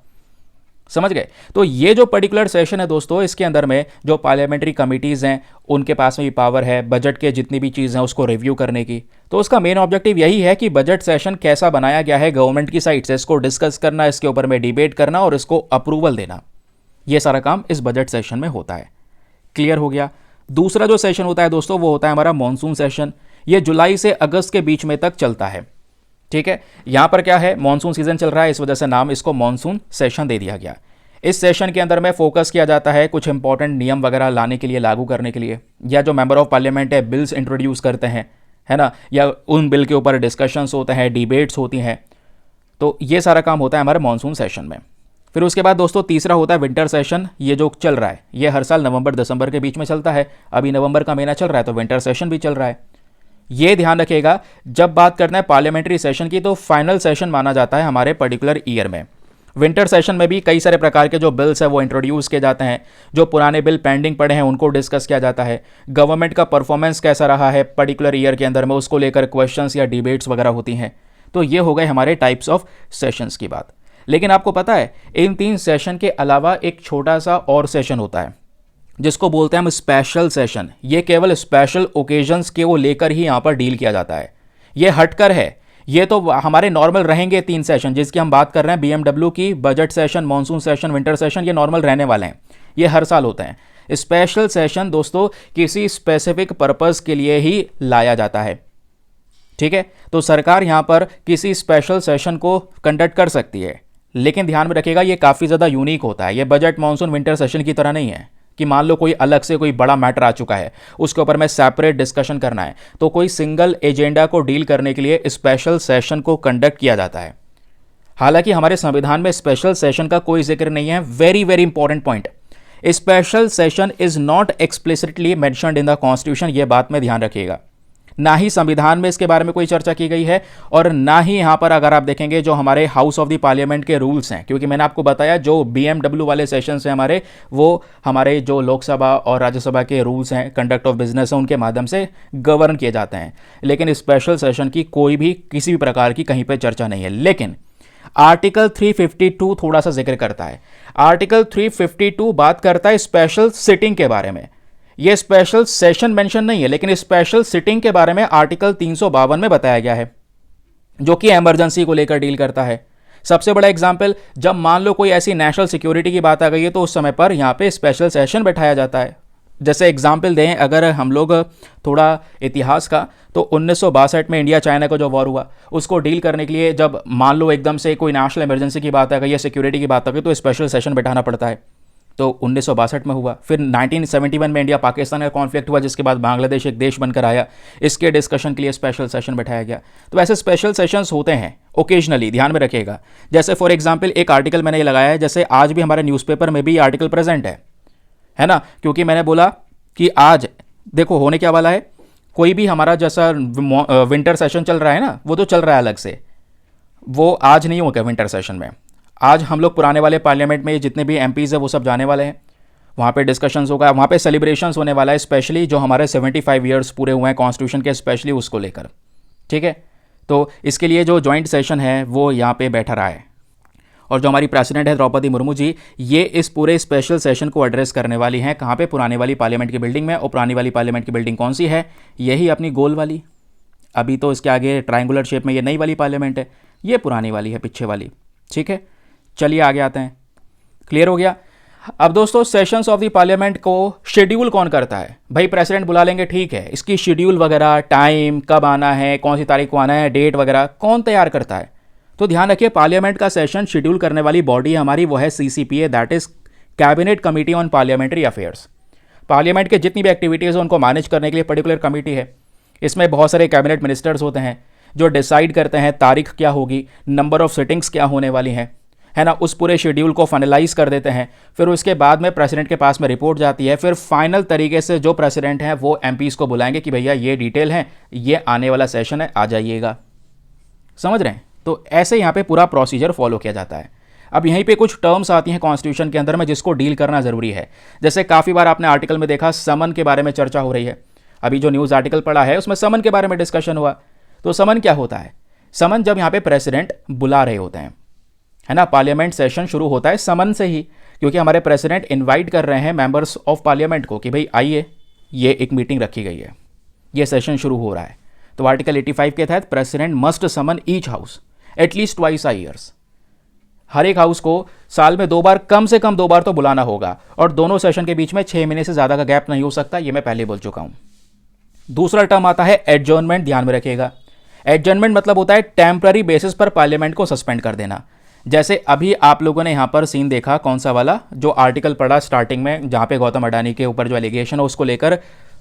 समझ गए। तो ये जो पर्टिकुलर सेशन है दोस्तों, इसके अंदर में जो पार्लियामेंट्री कमिटीज़ हैं उनके पास में भी पावर है बजट के जितनी भी चीज़ हैं उसको रिव्यू करने की। तो उसका मेन ऑब्जेक्टिव यही है कि बजट सेशन कैसा बनाया गया है गवर्नमेंट की साइड से, इसको डिस्कस करना, इसके ऊपर में डिबेट करना और इसको अप्रूवल देना। ये सारा काम इस बजट सेशन में होता है। क्लियर हो गया। दूसरा जो सेशन होता है दोस्तों, वो होता है हमारा मॉनसून सेशन। ये जुलाई से अगस्त के बीच में तक चलता है, ठीक है। यहां पर क्या है, मॉनसून सीजन चल रहा है, इस वजह से नाम इसको मॉनसून सेशन दे दिया गया। इस सेशन के अंदर में फोकस किया जाता है कुछ इंपॉर्टेंट नियम वगैरह लाने के लिए, लागू करने के लिए, या जो मेंबर ऑफ पार्लियामेंट है बिल्स इंट्रोड्यूस करते हैं, है ना, या उन बिल के ऊपर डिस्कशंस होते हैं, डिबेट्स होती हैं। तो ये सारा काम होता है हमारे मॉनसून सेशन में। फिर उसके बाद दोस्तों तीसरा होता है विंटर सेशन। ये जो चल रहा है ये हर साल नवंबर दिसंबर के बीच में चलता है। अभी नवंबर का महीना चल रहा है तो विंटर सेशन भी चल रहा है। ये ध्यान रखिएगा, जब बात करना है पार्लियामेंट्री सेशन की, तो फाइनल सेशन माना जाता है हमारे पर्टिकुलर ईयर में। विंटर सेशन में भी कई सारे प्रकार के जो बिल्स है वो इंट्रोड्यूस किए जाते हैं। जो पुराने बिल पेंडिंग पड़े हैं उनको डिस्कस किया जाता है। गवर्नमेंट का परफॉर्मेंस कैसा रहा है पर्टिकुलर ईयर के अंदर में, उसको लेकर क्वेश्चंस या डिबेट्स वगैरह होती हैं। तो ये हो गए हमारे टाइप्स ऑफ सेशंस की बात। लेकिन आपको पता है इन 3 सेशन के अलावा एक छोटा सा और सेशन होता है जिसको बोलते हैं हम स्पेशल सेशन। ये केवल स्पेशल ओकेजन्स के वो लेकर ही यहाँ पर डील किया जाता है। ये हटकर है, ये तो हमारे नॉर्मल रहेंगे 3 सेशन जिसकी हम बात कर रहे हैं बीएमडब्ल्यू की, budget session, monsoon session, winter session, ये नॉर्मल रहने वाले हैं, ये हर साल होते हैं। स्पेशल सेशन दोस्तों किसी स्पेसिफिक पर्पस के लिए ही लाया जाता है, ठीक है। तो सरकार यहाँ पर किसी स्पेशल सेशन को कंडक्ट कर सकती है, लेकिन ध्यान में रखिएगा ये काफ़ी ज़्यादा यूनिक होता है। ये बजट, मॉनसून, विंटर सेशन की तरह नहीं है कि मान लो कोई अलग से कोई बड़ा मैटर आ चुका है उसके ऊपर में सेपरेट डिस्कशन करना है, तो कोई सिंगल एजेंडा को डील करने के लिए स्पेशल सेशन को कंडक्ट किया जाता है। हालांकि हमारे संविधान में स्पेशल सेशन का कोई जिक्र नहीं है। Very very important point, special session is not explicitly mentioned in the constitution. ये बात में ध्यान रखिएगा। ना ही संविधान में इसके बारे में कोई चर्चा की गई है और ना ही यहाँ पर अगर आप देखेंगे जो हमारे हाउस ऑफ द पार्लियामेंट के रूल्स हैं, क्योंकि मैंने आपको बताया जो बीएमडब्ल्यू वाले सेशन हैं हमारे, वो हमारे जो लोकसभा और राज्यसभा के रूल्स हैं, कंडक्ट ऑफ बिजनेस है, उनके माध्यम से गवर्न किए जाते हैं। लेकिन स्पेशल सेशन की कोई भी किसी भी प्रकार की कहीं पर चर्चा नहीं है। लेकिन आर्टिकल 352 थोड़ा सा जिक्र करता है। आर्टिकल 352 बात करता है स्पेशल सिटिंग के बारे में। यह स्पेशल सेशन मेंशन नहीं है, लेकिन स्पेशल सिटिंग के बारे में आर्टिकल 352 में बताया गया है, जो कि इमरजेंसी को लेकर डील करता है। सबसे बड़ा एग्जांपल, जब मान लो कोई ऐसी नेशनल सिक्योरिटी की बात आ गई है तो उस समय पर यहां पे स्पेशल सेशन बैठाया जाता है। जैसे एग्जाम्पल दें अगर हम लोग थोड़ा इतिहास का, तो 1962 में इंडिया चाइना का जो वॉर हुआ उसको डील करने के लिए जब मान लो एकदम से कोई नेशनल इमरजेंसी की बात आ गई या सिक्योरिटी की बात आ गई तो स्पेशल सेशन बैठाना पड़ता है। तो 1962 में हुआ। फिर 1971 में इंडिया पाकिस्तान का कॉन्फ्लिक्ट हुआ, जिसके बाद बांग्लादेश एक देश बनकर आया, इसके डिस्कशन के लिए स्पेशल सेशन बैठाया गया। तो ऐसे स्पेशल सेशंस होते हैं ओकेजनली, ध्यान में रखिएगा। जैसे फॉर एग्जांपल एक आर्टिकल मैंने ये लगाया है, जैसे आज भी हमारे न्यूज़पेपर में भी आर्टिकल प्रेजेंट है ना, क्योंकि मैंने बोला कि आज देखो होने क्या वाला है। कोई भी हमारा जैसा विंटर सेशन चल रहा है ना, वो तो चल रहा है अलग से, वो आज नहीं होगा विंटर सेशन में। आज हम लोग पुराने वाले पार्लियामेंट में जितने भी एमपीज़ है वो सब जाने वाले हैं, वहाँ पे डिस्कशंस होगा, वहाँ पे सेलिब्रेशंस होने वाला है, स्पेशली जो हमारे 75 ईयर्स पूरे हुए हैं कॉन्स्टिट्यूशन के, स्पेशली उसको लेकर, ठीक है। तो इसके लिए जो जॉइंट सेशन है वो यहाँ पे बैठा रहा है, और जो हमारी प्रेसिडेंट है द्रौपदी मुर्मू जी, ये इस पूरे स्पेशल सेशन को एड्रेस करने वाली हैं। कहाँ पे? पुराने वाली पार्लियामेंट की बिल्डिंग में। और पुरानी वाली पार्लियामेंट की बिल्डिंग कौन सी है? यही अपनी गोल वाली। अभी तो इसके आगे ट्रायंगुलर शेप में ये नई वाली पार्लियामेंट है, ये पुरानी वाली है पीछे वाली, ठीक है। चलिए आगे आते हैं। क्लियर हो गया। अब दोस्तों सेशंस ऑफ द पार्लियामेंट को शेड्यूल कौन करता है? भाई प्रेसिडेंट बुला लेंगे, ठीक है, इसकी शेड्यूल वगैरह, टाइम कब आना है, कौन सी तारीख को आना है, डेट वगैरह कौन तैयार करता है? तो ध्यान रखिए, पार्लियामेंट का सेशन शेड्यूल करने वाली बॉडी हमारी वो है CCPA, that is cabinet committee on parliamentary affairs. Parliament के जितनी भी एक्टिविटीज़ हैं उनको मैनेज करने के लिए पर्टिकुलर कमेटी है। इसमें बहुत सारे कैबिनेट मिनिस्टर्स होते हैं जो डिसाइड करते हैं तारीख क्या होगी, नंबर ऑफ सिटिंग्स क्या होने वाली हैं, है ना, उस पूरे शेड्यूल को फाइनलाइज कर देते हैं। फिर उसके बाद में प्रेसिडेंट के पास में रिपोर्ट जाती है। फिर फाइनल तरीके से जो प्रेसिडेंट हैं वो एमपीज़ को बुलाएंगे कि भैया ये डिटेल है, ये आने वाला सेशन है, आ जाइएगा। समझ रहे हैं? तो ऐसे यहाँ पे पूरा प्रोसीजर फॉलो किया जाता है। अब यहीं पे कुछ टर्म्स आती हैं कॉन्स्टिट्यूशन के अंदर में जिसको डील करना ज़रूरी है। जैसे काफ़ी बार आपने आर्टिकल में देखा समन के बारे में चर्चा हो रही है। अभी जो न्यूज़ आर्टिकल पढ़ा है उसमें समन के बारे में डिस्कशन हुआ। तो समन क्या होता है? समन जब यहाँ पे प्रेसिडेंट बुला रहे होते हैं, है ना, पार्लियामेंट सेशन शुरू होता है समन से ही, क्योंकि हमारे प्रेसिडेंट इनवाइट कर रहे हैं मेंबर्स ऑफ पार्लियामेंट को कि भाई आइए, ये एक मीटिंग रखी गई है, ये सेशन शुरू हो रहा है। तो आर्टिकल 85 के तहत president must summon each house at least twice a years. हर एक हाउस को साल में 2 बार, कम से कम 2 बार तो बुलाना होगा, और दोनों सेशन के बीच में 6 महीने से ज़्यादा का गैप नहीं हो सकता। ये मैं पहले बोल चुका हूँ। दूसरा टर्म आता है एडजर्नमेंट, ध्यान में रखिएगा। एडजर्नमेंट मतलब होता है टेम्पररी बेसिस पर पार्लियामेंट को सस्पेंड कर देना। जैसे अभी आप लोगों ने यहाँ पर सीन देखा, कौन सा वाला, जो आर्टिकल पढ़ा स्टार्टिंग में, जहाँ पे गौतम अडानी के ऊपर जो एलिगेशन है उसको लेकर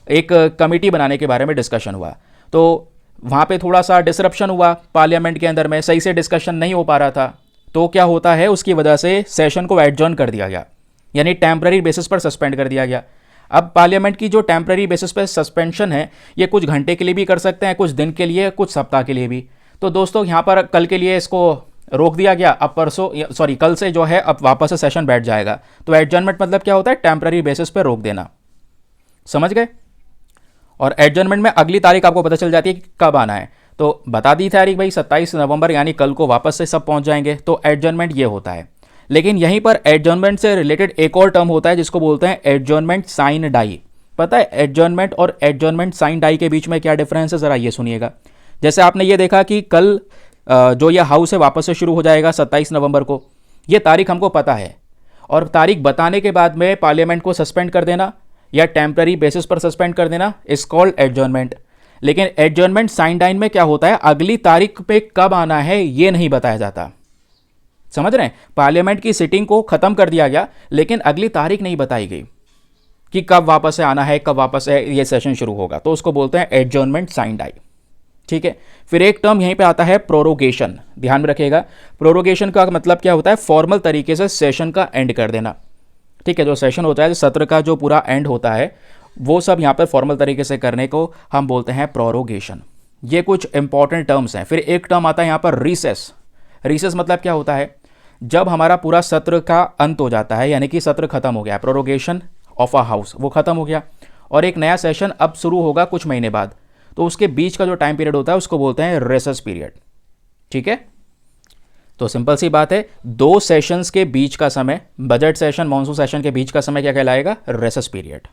एक कमेटी बनाने के बारे में डिस्कशन हुआ। तो वहाँ पे थोड़ा सा डिसरप्शन हुआ पार्लियामेंट के अंदर में, सही से डिस्कशन नहीं हो पा रहा था। तो क्या होता है, उसकी वजह से सेशन को एडजर्न कर दिया गया, यानी टेम्पररी बेसिस पर सस्पेंड कर दिया गया। अब पार्लियामेंट की जो टेम्पररी बेसिस पर सस्पेंशन है, ये कुछ घंटे के लिए भी कर सकते हैं, कुछ दिन के लिए, कुछ सप्ताह के लिए भी। तो दोस्तों यहाँ पर कल के लिए इसको रोक दिया गया। अब कल से जो है अब वापस से सेशन बैठ जाएगा। तो एडजर्नमेंट मतलब क्या होता है? टेम्पररी बेसिस पर रोक देना। समझ गए? और एडजर्नमेंट में अगली तारीख आपको पता चल जाती है कि कब आना है। तो बता दी तारीख भाई 27 नवंबर, यानी कल को वापस से सब पहुंच जाएंगे। तो एडजर्नमेंट ये होता है। लेकिन यहीं पर एडजर्नमेंट से रिलेटेड एक और टर्म होता है जिसको बोलते हैं एडजर्नमेंट साइन डाई। पता है एडजर्नमेंट और एडजर्नमेंट साइन डाई के बीच में क्या डिफरेंस है? ज़रा ये सुनिएगा। जैसे आपने ये देखा कि कल जो ये हाउस है वापस से शुरू हो जाएगा 27 नवंबर को, ये तारीख हमको पता है, और तारीख बताने के बाद में पार्लियामेंट को सस्पेंड कर देना या टेम्पररी बेसिस पर सस्पेंड कर देना इज कॉल्ड एडजर्नमेंट। लेकिन एडजर्नमेंट साइन डाइन में क्या होता है? अगली तारीख पे कब आना है ये नहीं बताया जाता। समझ रहे हैं? पार्लियामेंट की सिटिंग को खत्म कर दिया गया, लेकिन अगली तारीख नहीं बताई गई कि कब वापस से आना है, कब वापस से ये सेशन शुरू होगा। तो उसको बोलते हैं एडजर्नमेंट साइन डाई। ठीक है। फिर एक टर्म यहीं पे आता है प्रोरोगेशन, ध्यान में रखिएगा। प्रोरोगेशन का मतलब क्या होता है? फॉर्मल तरीके से सेशन का एंड कर देना। ठीक है, जो सेशन होता है, सत्र का जो पूरा एंड होता है, वो सब यहाँ पर फॉर्मल तरीके से करने को हम बोलते हैं प्रोरोगेशन। ये कुछ इंपॉर्टेंट टर्म्स हैं। फिर एक टर्म आता है यहाँ पर रिसेस। रिसेस मतलब क्या होता है? जब हमारा पूरा सत्र का अंत हो जाता है, यानी कि सत्र खत्म हो गया, प्रोरोगेशन ऑफ अ हाउस वो खत्म हो गया, और एक नया सेशन अब शुरू होगा कुछ महीने बाद, तो उसके बीच का जो टाइम पीरियड होता है उसको बोलते हैं रेसेस पीरियड। ठीक है, तो सिंपल सी बात है, 2 सेशंस के बीच का समय, बजट सेशन, मॉनसून सेशन के बीच का समय क्या कहलाएगा? Recess period.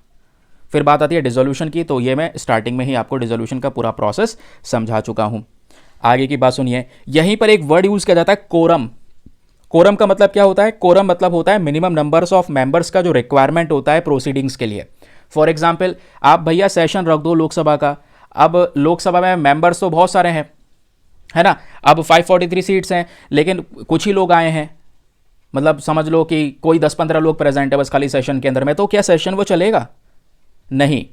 फिर बात आती है डिसोल्यूशन की, तो ये मैं स्टार्टिंग में ही आपको डिसोल्यूशन का पूरा प्रोसेस समझा चुका हूं। आगे की बात सुनिए, यहीं पर एक वर्ड यूज किया जाता है कोरम। कोरम का मतलब क्या होता है? कोरम मतलब होता है मिनिमम नंबर्स ऑफ मेंबर्स का जो रिक्वायरमेंट होता है प्रोसीडिंग्स के लिए। फॉर एग्जाम्पल, आप भैया सेशन रख दो लोकसभा का, अब लोकसभा में मेंबर्स तो बहुत सारे हैं, है ना, अब 543 सीट्स हैं, लेकिन कुछ ही लोग आए हैं, मतलब समझ लो कि कोई 10-15 लोग प्रेजेंट है बस खाली सेशन के अंदर में, तो क्या सेशन वो चलेगा? नहीं।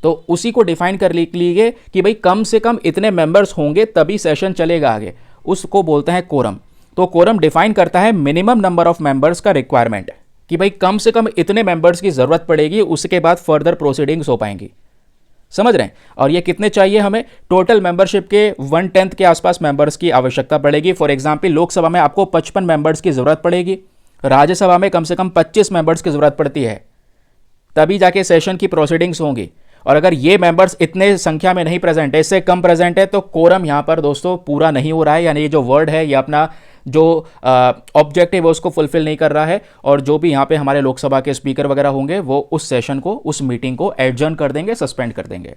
तो उसी को डिफाइन कर लीजिए कि भाई कम से कम इतने मेंबर्स होंगे तभी सेशन चलेगा आगे, उसको बोलते हैं कोरम। तो कोरम डिफाइन करता है मिनिमम नंबर ऑफ मेंबर्स का रिक्वायरमेंट, कि भाई कम से कम इतने मेंबर्स की जरूरत पड़ेगी, उसके बाद फर्दर प्रोसीडिंग्स हो पाएंगी। समझ रहे हैं? और ये कितने चाहिए हमें? टोटल मेंबरशिप के 1/10 के आसपास मेंबर्स की आवश्यकता पड़ेगी। फॉर एग्जांपल, लोकसभा में आपको 55 मेंबर्स की जरूरत पड़ेगी, राज्यसभा में कम से कम 25 मेंबर्स की जरूरत पड़ती है, तभी जाके सेशन की प्रोसीडिंग्स होंगी। और अगर ये मेंबर्स इतने संख्या में नहीं प्रेजेंट है, इससे कम प्रेजेंट है, तो कोरम यहाँ पर दोस्तों पूरा नहीं हो रहा है, यानी ये जो वर्ड है ये अपना जो ऑब्जेक्टिव है उसको फुलफिल नहीं कर रहा है, और जो भी यहाँ पे हमारे लोकसभा के स्पीकर वगैरह होंगे वो उस सेशन को, उस मीटिंग को एडजर्न कर देंगे, सस्पेंड कर देंगे।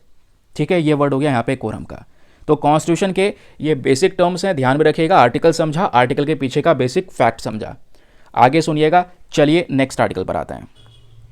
ठीक है, ये वर्ड हो गया यहाँ पे कोरम का। तो कॉन्स्टिट्यूशन के ये बेसिक टर्म्स हैं, ध्यान में रखिएगा। आर्टिकल समझा, आर्टिकल के पीछे का बेसिक फैक्ट समझा। आगे सुनिएगा। चलिए नेक्स्ट आर्टिकल पर आते हैं।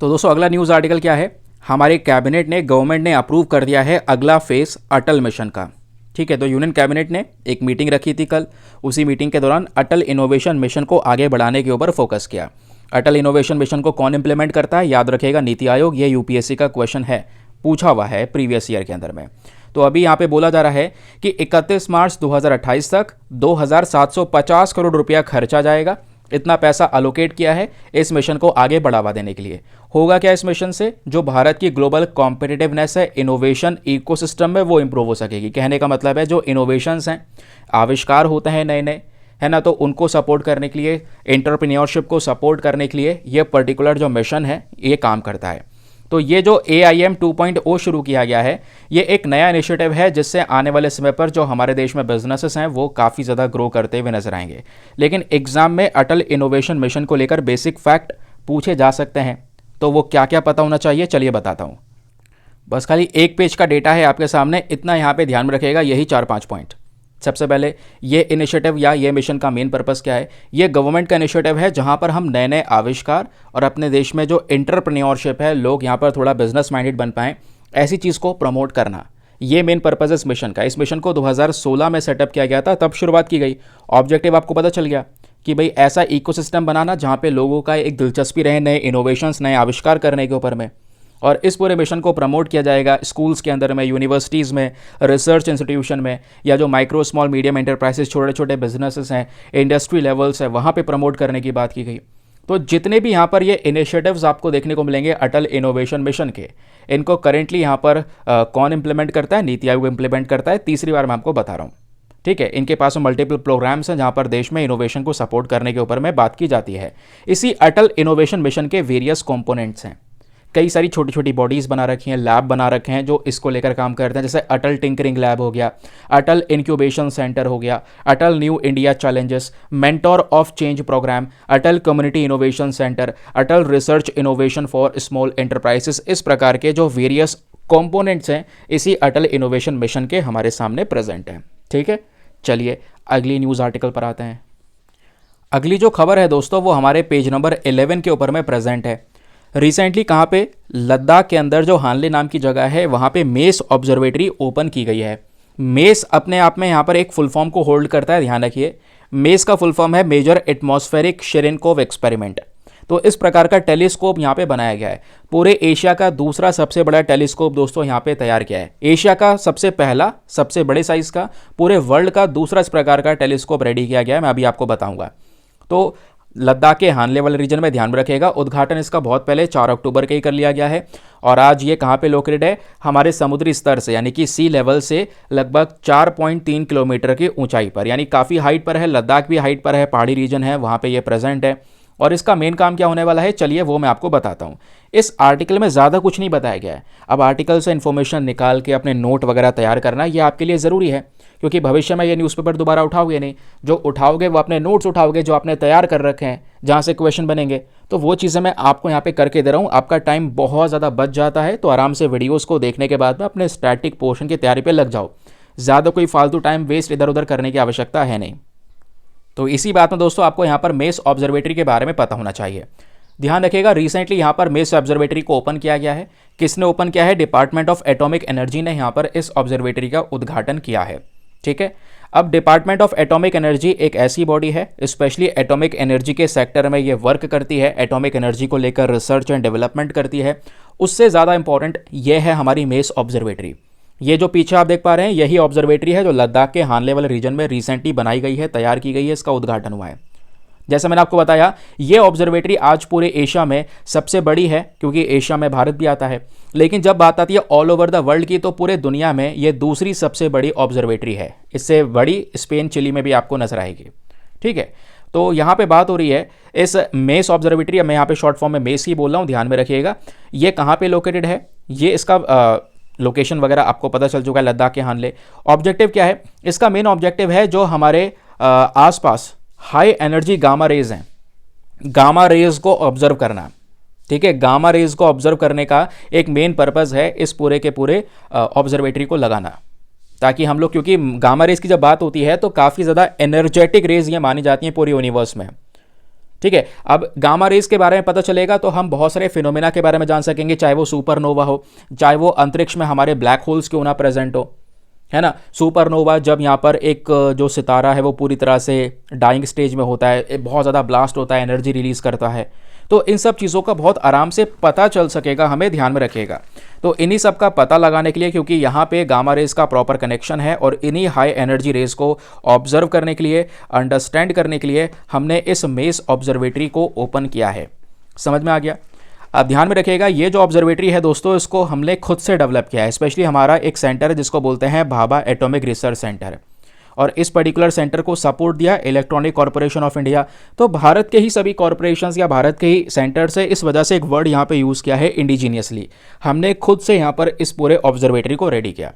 तो दोस्तों अगला न्यूज़ आर्टिकल क्या है? हमारे कैबिनेट ने, गवर्नमेंट ने अप्रूव कर दिया है अगला फेज अटल मिशन का। ठीक है, तो यूनियन कैबिनेट ने एक मीटिंग रखी थी कल, उसी मीटिंग के दौरान अटल इनोवेशन मिशन को आगे बढ़ाने के ऊपर फोकस किया। अटल इनोवेशन मिशन को कौन इंप्लीमेंट करता है? याद रखिएगा, नीति आयोग। ये यूपीएससी का क्वेश्चन है, पूछा हुआ है प्रीवियस ईयर के अंदर में। तो अभी यहाँ पे बोला जा रहा है कि 31 मार्च 2028 तक 2750 करोड़ रुपया खर्चा जाएगा, इतना पैसा अलोकेट किया है इस मिशन को आगे बढ़ावा देने के लिए। होगा क्या इस मिशन से, जो भारत की ग्लोबल कॉम्पिटिटिवनेस है इनोवेशन इकोसिस्टम में वो इंप्रूव हो सकेगी। कहने का मतलब है जो इनोवेशंस हैं, आविष्कार होते हैं नए नए, है ना, तो उनको सपोर्ट करने के लिए, एंटरप्रेन्योरशिप को सपोर्ट करने के लिए ये पर्टिकुलर जो मिशन है ये काम करता है। तो ये जो AIM 2.0 शुरू किया गया है, ये एक नया इनिशिएटिव है जिससे आने वाले समय पर जो हमारे देश में बिजनेसेस हैं वो काफ़ी ज़्यादा ग्रो करते हुए नजर आएंगे। लेकिन एग्जाम में अटल इनोवेशन मिशन को लेकर बेसिक फैक्ट पूछे जा सकते हैं, तो वो क्या क्या पता होना चाहिए, चलिए बताता हूँ। बस खाली एक पेज का डेटा है आपके सामने, इतना यहाँ पे ध्यान में रखिएगा, यही 4-5 पॉइंट। सबसे पहले ये इनिशिएटिव या ये मिशन का मेन पर्पस क्या है। ये गवर्नमेंट का इनिशिएटिव है जहां पर हम नए नए आविष्कार और अपने देश में जो एंटरप्रेन्योरशिप है, लोग यहां पर थोड़ा बिजनेस माइंडेड बन पाएँ, ऐसी चीज़ को प्रमोट करना, ये मेन पर्पस है इस मिशन का। इस मिशन को 2016 में सेटअप किया गया था, तब शुरुआत की गई। ऑब्जेक्टिव आपको पता चल गया कि भाई ऐसा इकोसिस्टम बनाना जहाँ पे लोगों का एक दिलचस्पी रहे नए इनोवेशंस, नए आविष्कार करने के ऊपर में। और इस पूरे मिशन को प्रमोट किया जाएगा स्कूल्स के अंदर में, यूनिवर्सिटीज़ में, रिसर्च इंस्टीट्यूशन में, या जो माइक्रो स्मॉल मीडियम एंटरप्राइजेस, छोटे छोटे बिजनेसेस हैं, इंडस्ट्री लेवल्स है, वहाँ पे प्रमोट करने की बात की गई। तो जितने भी यहाँ पर ये इनिशिएटिव्स आपको देखने को मिलेंगे अटल इनोवेशन मिशन के, इनको करेंटली यहाँ पर कौन इंप्लीमेंट करता है, नीति आयोग इंप्लीमेंट करता है। तीसरी बार मैं आपको बता रहा हूँ, ठीक है। इनके पास में मल्टीपल प्रोग्राम्स हैं जहाँ पर देश में इनोवेशन को सपोर्ट करने के ऊपर में बात की जाती है। इसी अटल इनोवेशन मिशन के वेरियस कंपोनेंट्स हैं, कई सारी छोटी छोटी बॉडीज़ बना रखी हैं, लैब बना रखे हैं जो इसको लेकर काम करते हैं, जैसे अटल टिंकरिंग लैब हो गया, अटल इंक्यूबेशन सेंटर हो गया, Atal new India challenges, mentor of change programme, Atal community innovation centre, Atal research innovation for small enterprises. इस प्रकार के जो वेरियस कंपोनेंट्स हैं इसी अटल इनोवेशन मिशन के हमारे सामने प्रेजेंट हैं, ठीक है। चलिए अगली न्यूज़ आर्टिकल पर आते हैं। अगली जो खबर है दोस्तों वो हमारे पेज नंबर 11 के ऊपर में प्रेजेंट है। रिसेंटली कहाँ पे, लद्दाख के अंदर जो हानले नाम की जगह है वहाँ पे मेस ऑब्जर्वेटरी ओपन की गई है। मेस अपने आप में यहाँ पर एक फुल फॉर्म को होल्ड करता है, ध्यान रखिए। मेस का फुल फॉर्म है मेजर एटमॉस्फेरिक शेरेनकोव एक्सपेरिमेंट। तो इस प्रकार का टेलीस्कोप यहाँ पे बनाया गया है। पूरे एशिया का दूसरा सबसे बड़ा टेलीस्कोप दोस्तों यहाँ पे तैयार किया है। एशिया का सबसे पहला, सबसे बड़े साइज का, पूरे वर्ल्ड का दूसरा इस प्रकार का टेलीस्कोप रेडी किया गया है, मैं अभी आपको बताऊंगा। तो लद्दाख के हानले वाले रीजन में ध्यान में रखेगा, उद्घाटन इसका बहुत पहले 4 अक्टूबर के ही कर लिया गया है। और आज ये कहाँ पे लोकेटेड है, हमारे समुद्री स्तर से यानी कि सी लेवल से लगभग 4.3 किलोमीटर की ऊंचाई पर, यानी काफ़ी हाइट पर है। लद्दाख भी हाइट पर है, पहाड़ी रीजन है, वहाँ पे ये प्रेजेंट है। और इसका मेन काम क्या होने वाला है, चलिए वो मैं आपको बताता हूँ। इस आर्टिकल में ज़्यादा कुछ नहीं बताया गया है। अब आर्टिकल से इन्फॉर्मेशन निकाल के अपने नोट वगैरह तैयार करना ये आपके लिए ज़रूरी है, क्योंकि भविष्य में ये न्यूज़पेपर दोबारा उठाओगे नहीं। जो उठाओगे वो अपने नोट्स उठाओगे जो आपने तैयार कर रखे हैं, जहाँ से क्वेश्चन बनेंगे। तो वो चीज़ें मैं आपको यहाँ पे करके दे रहा हूँ। आपका टाइम बहुत ज़्यादा बच जाता है, तो आराम से वीडियोज़ को देखने के बाद में अपने स्टैटिक पोर्शन की तैयारी पर लग जाओ। ज़्यादा कोई फालतू टाइम वेस्ट इधर उधर करने की आवश्यकता है नहीं। तो इसी बात में दोस्तों आपको यहाँ पर मेस ऑब्जर्वेटरी के बारे में पता होना चाहिए। ध्यान रखिएगा, रिसेंटली यहाँ पर मेस ऑब्जर्वेटरी को ओपन किया गया है। किसने ओपन किया है, डिपार्टमेंट ऑफ एटॉमिक एनर्जी ने यहाँ पर इस ऑब्जर्वेटरी का उद्घाटन किया है, ठीक है। अब डिपार्टमेंट ऑफ एटॉमिक एनर्जी एक ऐसी बॉडी है, स्पेशली एटॉमिक एनर्जी के सेक्टर में ये वर्क करती है, एटॉमिक एनर्जी को लेकर रिसर्च एंड डेवलपमेंट करती है। उससे ज़्यादा इंपॉर्टेंट ये है हमारी मेस ऑब्जर्वेटरी। ये जो पीछे आप देख पा रहे हैं यही ऑब्जर्वेटरी है जो लद्दाख के हानले वाले रीजन में रिसेंटली बनाई गई है, तैयार की गई है, इसका उद्घाटन हुआ है। जैसा मैंने आपको बताया, ये ऑब्जर्वेटरी आज पूरे एशिया में सबसे बड़ी है, क्योंकि एशिया में भारत भी आता है। लेकिन जब बात आती है ऑल ओवर द वर्ल्ड की, तो पूरे दुनिया में ये दूसरी सबसे बड़ी ऑब्जर्वेटरी है। इससे बड़ी स्पेन, चिली में भी आपको नजर आएगी, ठीक है। तो यहाँ पे बात हो रही है इस मेस ऑब्जर्वेटरी, मैं यहाँ पे शॉर्ट फॉर्म में मेस ही बोल रहा हूँ, ध्यान में रखिएगा। ये कहाँ पे लोकेटेड है, ये इसका लोकेशन वगैरह आपको पता चल चुका है, लद्दाख के हानले। ऑब्जेक्टिव क्या है, इसका मेन ऑब्जेक्टिव है जो हमारे आसपास हाई एनर्जी गामा रेज हैं, गामा रेज को ऑब्जर्व करना, ठीक है। गामा रेज को ऑब्जर्व करने का एक मेन पर्पस है इस पूरे के पूरे ऑब्जर्वेटरी को लगाना, ताकि हम लोग, क्योंकि गामा रेज की जब बात होती है तो काफ़ी ज़्यादा एनर्जेटिक रेज ये मानी जाती हैं पूरे यूनिवर्स में, ठीक है। अब गामा रेज के बारे में पता चलेगा तो हम बहुत सारे फिनोमेना के बारे में जान सकेंगे, चाहे वो सुपरनोवा हो, चाहे वो अंतरिक्ष में हमारे ब्लैक होल्स क्यों ना प्रेजेंट हो, है ना। सुपरनोवा जब यहाँ पर एक जो सितारा है वो पूरी तरह से डाइंग स्टेज में होता है, बहुत ज़्यादा ब्लास्ट होता है, एनर्जी रिलीज करता है, तो इन सब चीज़ों का बहुत आराम से पता चल सकेगा, हमें ध्यान में रखिएगा। तो इन्हीं सब का पता लगाने के लिए, क्योंकि यहाँ पे गामा रेज का प्रॉपर कनेक्शन है और इन्हीं हाई एनर्जी रेज को ऑब्जर्व करने के लिए, अंडरस्टैंड करने के लिए हमने इस मेस ऑब्जर्वेटरी को ओपन किया है। समझ में आ गया? अब ध्यान में रखिएगा, ये जो ऑब्जर्वेटरी है दोस्तों, इसको हमने खुद से डेवलप किया है। स्पेशली हमारा एक सेंटर है जिसको बोलते हैं भाभा एटॉमिक रिसर्च सेंटर, और इस पर्टिकुलर सेंटर को सपोर्ट दिया इलेक्ट्रॉनिक कॉर्पोरेशन ऑफ इंडिया। तो भारत के ही सभी कॉर्पोरेशंस या भारत के ही सेंटर से, इस वजह से एक वर्ड यहाँ पे यूज़ किया है इंडिजीनियसली। हमने खुद से यहाँ पर इस पूरे ऑब्जर्वेटरी को रेडी किया।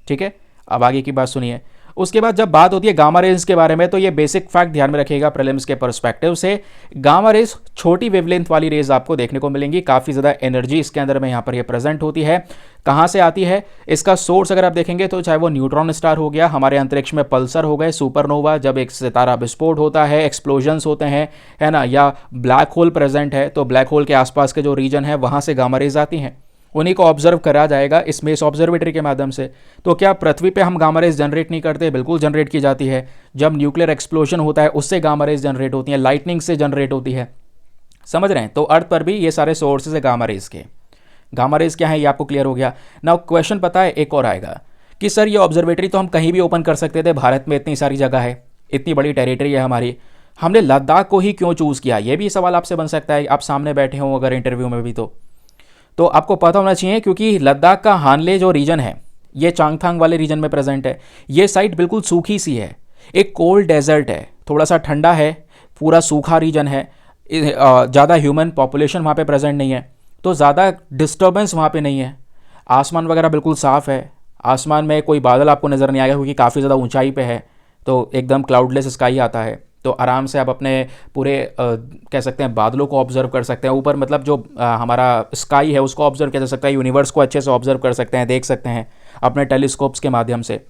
ठीक है, अब आगे की बात सुनिए। उसके बाद जब बात होती है गामा रेज के बारे में, तो ये बेसिक फैक्ट ध्यान में रखिएगा प्रीलिम्स के पर्सपेक्टिव से। गामा रेज छोटी वेवलेंथ वाली रेज आपको देखने को मिलेंगी, काफ़ी ज़्यादा एनर्जी इसके अंदर में यहाँ पर ये प्रेजेंट होती है। कहाँ से आती है? इसका सोर्स अगर आप देखेंगे तो चाहे वो न्यूट्रॉन स्टार हो गया, हमारे अंतरिक्ष में पल्सर हो गए, सुपरनोवा, जब एक सितारा विस्फोट होता है, एक्सप्लोजन्स होते हैं, है ना, या ब्लैक होल प्रेजेंट है, तो ब्लैक होल के आसपास के जो रीजन है वहाँ से गामा रेज आती हैं। उन्हीं को ऑब्जर्व करा जाएगा इस मेस ऑब्जर्वेटरी के माध्यम से। तो क्या पृथ्वी पे हम गामा रेज जनरेट नहीं करते? बिल्कुल जनरेट की जाती है। जब न्यूक्लियर एक्सप्लोजन होता है उससे गामा रेज जनरेट होती है, लाइटनिंग से जनरेट होती है। समझ रहे हैं? तो अर्थ पर भी ये सारे सोर्सेज है गामा रेज के। गामा रेज क्या है ये आपको क्लियर हो गया। नाउ क्वेश्चन पता है एक और आएगा कि सर ये ऑब्जर्वेटरी तो हम कहीं भी ओपन कर सकते थे, भारत में इतनी सारी जगह है, इतनी बड़ी टेरिटरी है हमारी, हमने लद्दाख को ही क्यों चूज़ किया? ये भी सवाल आपसे बन सकता है, आप सामने बैठे हो अगर इंटरव्यू में भी। तो आपको पता होना चाहिए, क्योंकि लद्दाख का हानले जो रीजन है ये चांगथांग वाले रीजन में प्रेजेंट है। ये साइट बिल्कुल सूखी सी है, एक कोल्ड डेजर्ट है, थोड़ा सा ठंडा है, पूरा सूखा रीजन है, ज़्यादा ह्यूमन पॉपुलेशन वहाँ पे प्रेजेंट नहीं है, तो ज़्यादा डिस्टर्बेंस वहाँ पे नहीं है। आसमान वगैरह बिल्कुल साफ़ है, आसमान में कोई बादल आपको नज़र नहीं आएगा क्योंकि काफ़ी ज़्यादा ऊंचाई पे है, तो एकदम क्लाउडलेस स्काई आता है। तो आराम से आप अपने पूरे कह सकते हैं बादलों को ऑब्जर्व कर सकते हैं ऊपर, मतलब जो हमारा स्काई है उसको ऑब्जर्व किया जा सकता है, यूनिवर्स को अच्छे से ऑब्जर्व कर सकते हैं, देख सकते हैं अपने टेलीस्कोप्स के माध्यम से।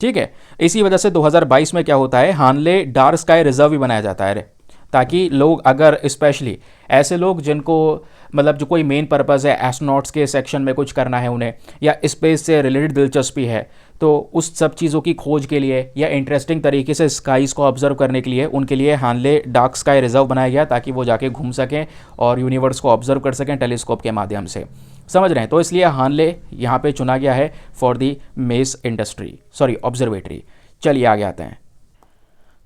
ठीक है, इसी वजह से 2022 में क्या होता है, हानले डार्क स्काई रिजर्व भी बनाया जाता है, ताकि लोग, अगर स्पेशली ऐसे लोग जिनको मतलब जो कोई मेन पर्पज़ है एस्ट्रोनॉट्स के सेक्शन में कुछ करना है उन्हें, या स्पेस से रिलेटेड दिलचस्पी है, तो उस सब चीज़ों की खोज के लिए या इंटरेस्टिंग तरीके से स्काईज़ को ऑब्जर्व करने के लिए उनके लिए हानले डार्क स्काई रिजर्व बनाया गया, ताकि वो जाके घूम सकें और यूनिवर्स को ऑब्जर्व कर सकें टेलीस्कोप के माध्यम से। समझ रहे हैं? तो इसलिए हानले यहाँ पे चुना गया है फॉर दी मेस ऑब्जर्वेटरी। चलिए आगे आते हैं।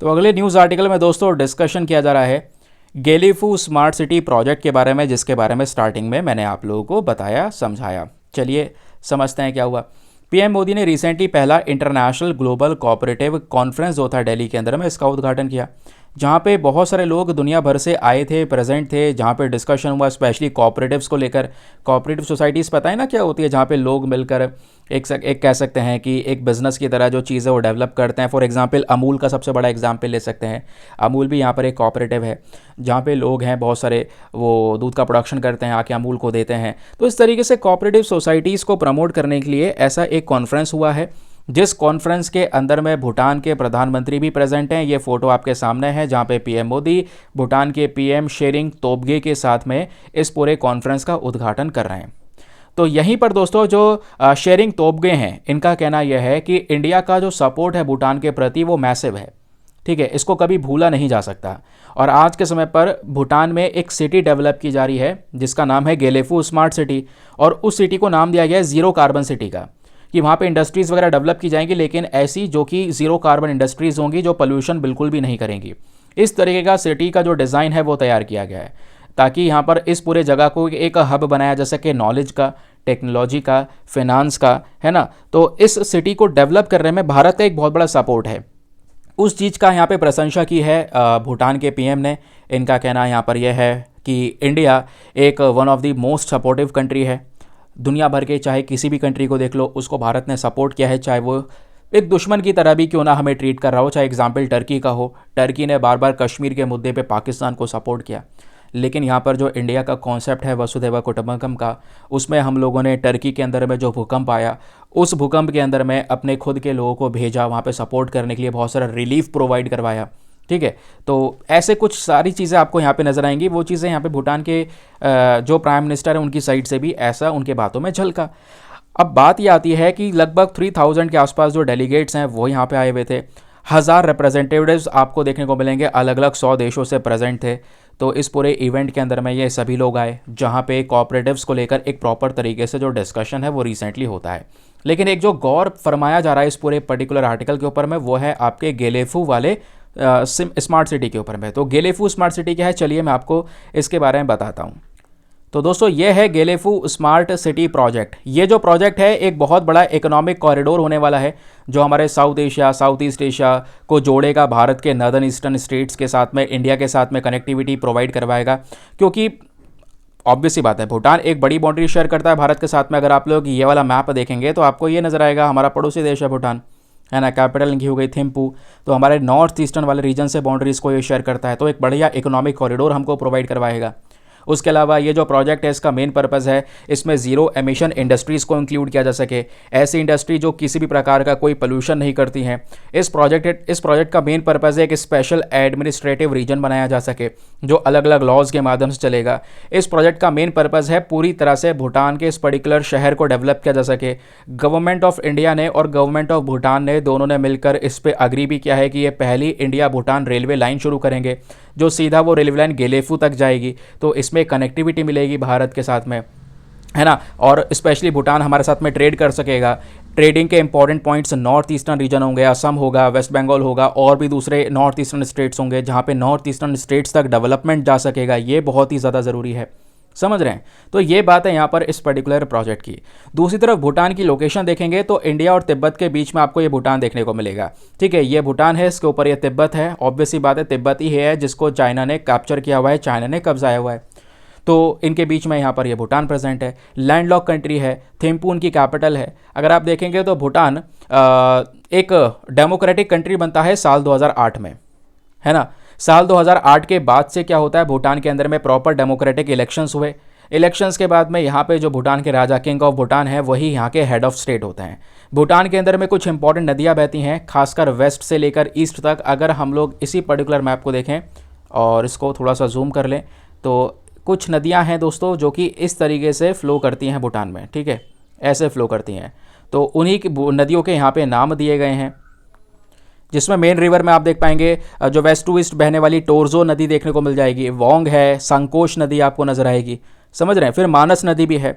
तो अगले न्यूज़ आर्टिकल में दोस्तों डिस्कशन किया जा रहा है गेलीफू स्मार्ट सिटी प्रोजेक्ट के बारे में, जिसके बारे में स्टार्टिंग में मैंने आप लोगों को बताया, समझाया। चलिए समझते हैं क्या हुआ। पीएम मोदी ने रिसेंटली पहला इंटरनेशनल ग्लोबल कोऑपरेटिव कॉन्फ्रेंस जो था दिल्ली के अंदर में, इसका उद्घाटन किया, जहाँ पे बहुत सारे लोग दुनिया भर से आए थे, प्रेजेंट थे, जहाँ पे डिस्कशन हुआ स्पेशली कोऑपरेटिव्स को लेकर। कोऑपरेटिव सोसाइटीज़ पता है ना क्या होती है, जहाँ पे लोग मिलकर एक कह सकते हैं कि एक बिज़नेस की तरह जो चीज़ें वो डेवलप करते हैं। फॉर एग्जांपल अमूल का सबसे बड़ा एग्जांपल ले सकते हैं। अमूल भी यहाँ पर एक कोऑपरेटिव है, जहाँ पे लोग हैं बहुत सारे, वो दूध का प्रोडक्शन करते हैं, आके अमूल को देते हैं। तो इस तरीके से कोऑपरेटिव सोसाइटीज़ को प्रमोट करने के लिए ऐसा एक कॉन्फ्रेंस हुआ है, जिस कॉन्फ्रेंस के अंदर में भूटान के प्रधानमंत्री भी प्रेजेंट हैं। ये फोटो आपके सामने है, जहाँ पे पीएम मोदी भूटान के पीएम शेरिंग तोब्गे के साथ में इस पूरे कॉन्फ्रेंस का उद्घाटन कर रहे हैं। तो यहीं पर दोस्तों जो शेरिंग तोब्गे हैं, इनका कहना यह है कि इंडिया का जो सपोर्ट है भूटान के प्रति वो मैसिव है। ठीक है, इसको कभी भूला नहीं जा सकता। और आज के समय पर भूटान में एक सिटी डेवलप की जा रही है जिसका नाम है गेलेफू स्मार्ट सिटी, और उस सिटी को नाम दिया गया है ज़ीरो कार्बन सिटी का, कि वहाँ पे इंडस्ट्रीज़ वगैरह डेवलप की जाएंगी, लेकिन ऐसी जो कि ज़ीरो कार्बन इंडस्ट्रीज़ होंगी, जो पोल्यूशन बिल्कुल भी नहीं करेंगी। इस तरीके का सिटी का जो डिज़ाइन है वो तैयार किया गया है, ताकि यहाँ पर इस पूरे जगह को एक हब बनाया जा सके, नॉलेज का, टेक्नोलॉजी का, फिनांस का, है ना। तो इस सिटी को डेवलप करने में भारत का एक बहुत बड़ा सपोर्ट है। उस चीज़ का यहाँ पे प्रशंसा की है भूटान के पीएम ने। इनका कहना यहाँ पर यह है कि इंडिया एक one of the most supportive country है। दुनिया भर के चाहे किसी भी कंट्री को देख लो, उसको भारत ने सपोर्ट किया है, चाहे वो एक दुश्मन की तरह भी क्यों ना हमें ट्रीट कर रहा हो। चाहे एग्जाम्पल टर्की का हो, टर्की ने बार बार कश्मीर के मुद्दे पे पाकिस्तान को सपोर्ट किया, लेकिन यहाँ पर जो इंडिया का कॉन्सेप्ट है वसुधैव कुटुंबकम का, उसमें हम लोगों ने टर्की के अंदर में जो भूकंप आया, उस भूकंप के अंदर में अपने खुद के लोगों को भेजा वहाँ पे सपोर्ट करने के लिए, बहुत सारा रिलीफ प्रोवाइड करवाया। ठीक है, तो ऐसे कुछ सारी चीज़ें आपको यहाँ पे नज़र आएंगी। वो चीज़ें यहाँ पे भूटान के जो प्राइम मिनिस्टर है उनकी साइड से भी ऐसा उनके बातों में झलका। अब बात ये आती है कि लगभग 3000 के आसपास जो डेलीगेट्स हैं वो यहाँ पे आए हुए थे। 1000 रिप्रेजेंटेटिव्स आपको देखने को मिलेंगे, अलग अलग 100 देशों से प्रेजेंट थे। तो इस पूरे इवेंट के अंदर में ये सभी लोग आए, जहाँ पे कोऑपरेटिव्स को लेकर एक प्रॉपर तरीके से जो डिस्कशन है वो रिसेंटली होता है। लेकिन एक जो गौर फरमाया जा रहा है इस पूरे पर्टिकुलर आर्टिकल के ऊपर में, वो है आपके गेलेफू वाले स्मार्ट सिटी के ऊपर में। तो गेलेफू स्मार्ट सिटी क्या है, चलिए मैं आपको इसके बारे में बताता हूँ। तो दोस्तों ये है गेलेफू स्मार्ट सिटी प्रोजेक्ट। ये जो प्रोजेक्ट है एक बहुत बड़ा इकोनॉमिक कॉरिडोर होने वाला है, जो हमारे south Asia, south east Asia को जोड़ेगा, भारत के नॉर्दर्न ईस्टर्न स्टेट्स के साथ में, इंडिया के साथ में कनेक्टिविटी प्रोवाइड करवाएगा। क्योंकि ऑब्वियस सी बात है, भूटान एक बड़ी बाउंड्री शेयर करता है भारत के साथ में। अगर आप लोग ये वाला मैप देखेंगे तो आपको ये नज़र आएगा, हमारा पड़ोसी देश है भूटान, है ना। कैपिटल इनकी हो गई थिम्पू, तो हमारे नॉर्थ ईस्टर्न वाले रीजन से बाउंड्रीज को ये शेयर करता है। तो एक बढ़िया इकोनॉमिक कॉरिडोर हमको प्रोवाइड करवाएगा। उसके अलावा ये जो प्रोजेक्ट है इसका मेन पर्पज़ है इसमें ज़ीरो एमिशन इंडस्ट्रीज़ को इंक्लूड किया जा सके, ऐसी इंडस्ट्री जो किसी भी प्रकार का कोई पोल्यूशन नहीं करती हैं। इस प्रोजेक्ट का मेन पर्पज़ है कि स्पेशल एडमिनिस्ट्रेटिव रीजन बनाया जा सके, जो अलग अलग लॉज के माध्यम से चलेगा। इस प्रोजेक्ट का मेन पर्पज़ है पूरी तरह से भूटान के इस पर्टिकुलर शहर को डेवलप किया जा सके। गवर्नमेंट ऑफ इंडिया ने और गवर्नमेंट ऑफ भूटान ने दोनों ने मिलकर इस पर अग्री भी किया है कि ये पहली इंडिया भूटान रेलवे लाइन शुरू करेंगे, जो सीधा वो रेलवे लाइन गेलेफू तक जाएगी। तो इसमें कनेक्टिविटी मिलेगी भारत के साथ में, है ना। और स्पेशली भूटान हमारे साथ में ट्रेड कर सकेगा। ट्रेडिंग के important points north eastern region होंगे, असम होगा, वेस्ट बंगाल होगा, और भी दूसरे नॉर्थ ईस्टर्न स्टेट्स होंगे, जहाँ पे नॉर्थ ईस्टर्न स्टेट्स तक डेवलपमेंट जा सकेगा। ये बहुत ही ज़्यादा ज़रूरी है, समझ रहे हैं। तो ये बात है यहाँ पर इस पर्टिकुलर प्रोजेक्ट की। दूसरी तरफ भूटान की लोकेशन देखेंगे तो इंडिया और तिब्बत के बीच में आपको ये भूटान देखने को मिलेगा। ठीक है, ये भूटान है, इसके ऊपर ये तिब्बत है। ऑब्वियस सी बात है, तिब्बत ही है जिसको चाइना ने कैप्चर किया हुआ है, चाइना ने कब्जाया हुआ है। तो इनके बीच में यहाँ पर ये भूटान प्रेजेंट है। लैंडलॉक कंट्री है, थिम्पू उनकी कैपिटल है। अगर आप देखेंगे तो भूटान एक डेमोक्रेटिक कंट्री बनता है साल 2008 में, है ना। साल 2008 के बाद से क्या होता है, भूटान के अंदर में प्रॉपर डेमोक्रेटिक इलेक्शंस हुए। इलेक्शंस के बाद में यहाँ पे जो भूटान के राजा, किंग ऑफ भूटान है, वही यहाँ के हेड ऑफ स्टेट होते हैं। भूटान के अंदर में कुछ इंपॉर्टेंट नदियाँ बहती हैं, खासकर वेस्ट से लेकर ईस्ट तक। अगर हम लोग इसी पर्टिकुलर मैप को देखें और इसको थोड़ा सा जूम कर लें तो कुछ नदियाँ हैं दोस्तों जो कि इस तरीके से फ़्लो करती हैं भूटान में, ठीक है, ऐसे फ़्लो करती हैं। तो उन्हीं की नदियों के यहाँ पे नाम दिए गए हैं, जिसमें मेन रिवर में आप देख पाएंगे जो वेस्ट टू ईस्ट बहने वाली टोरजो नदी देखने को मिल जाएगी, वोंग है, संकोश नदी आपको नज़र आएगी, समझ रहे हैं। फिर मानस नदी भी है,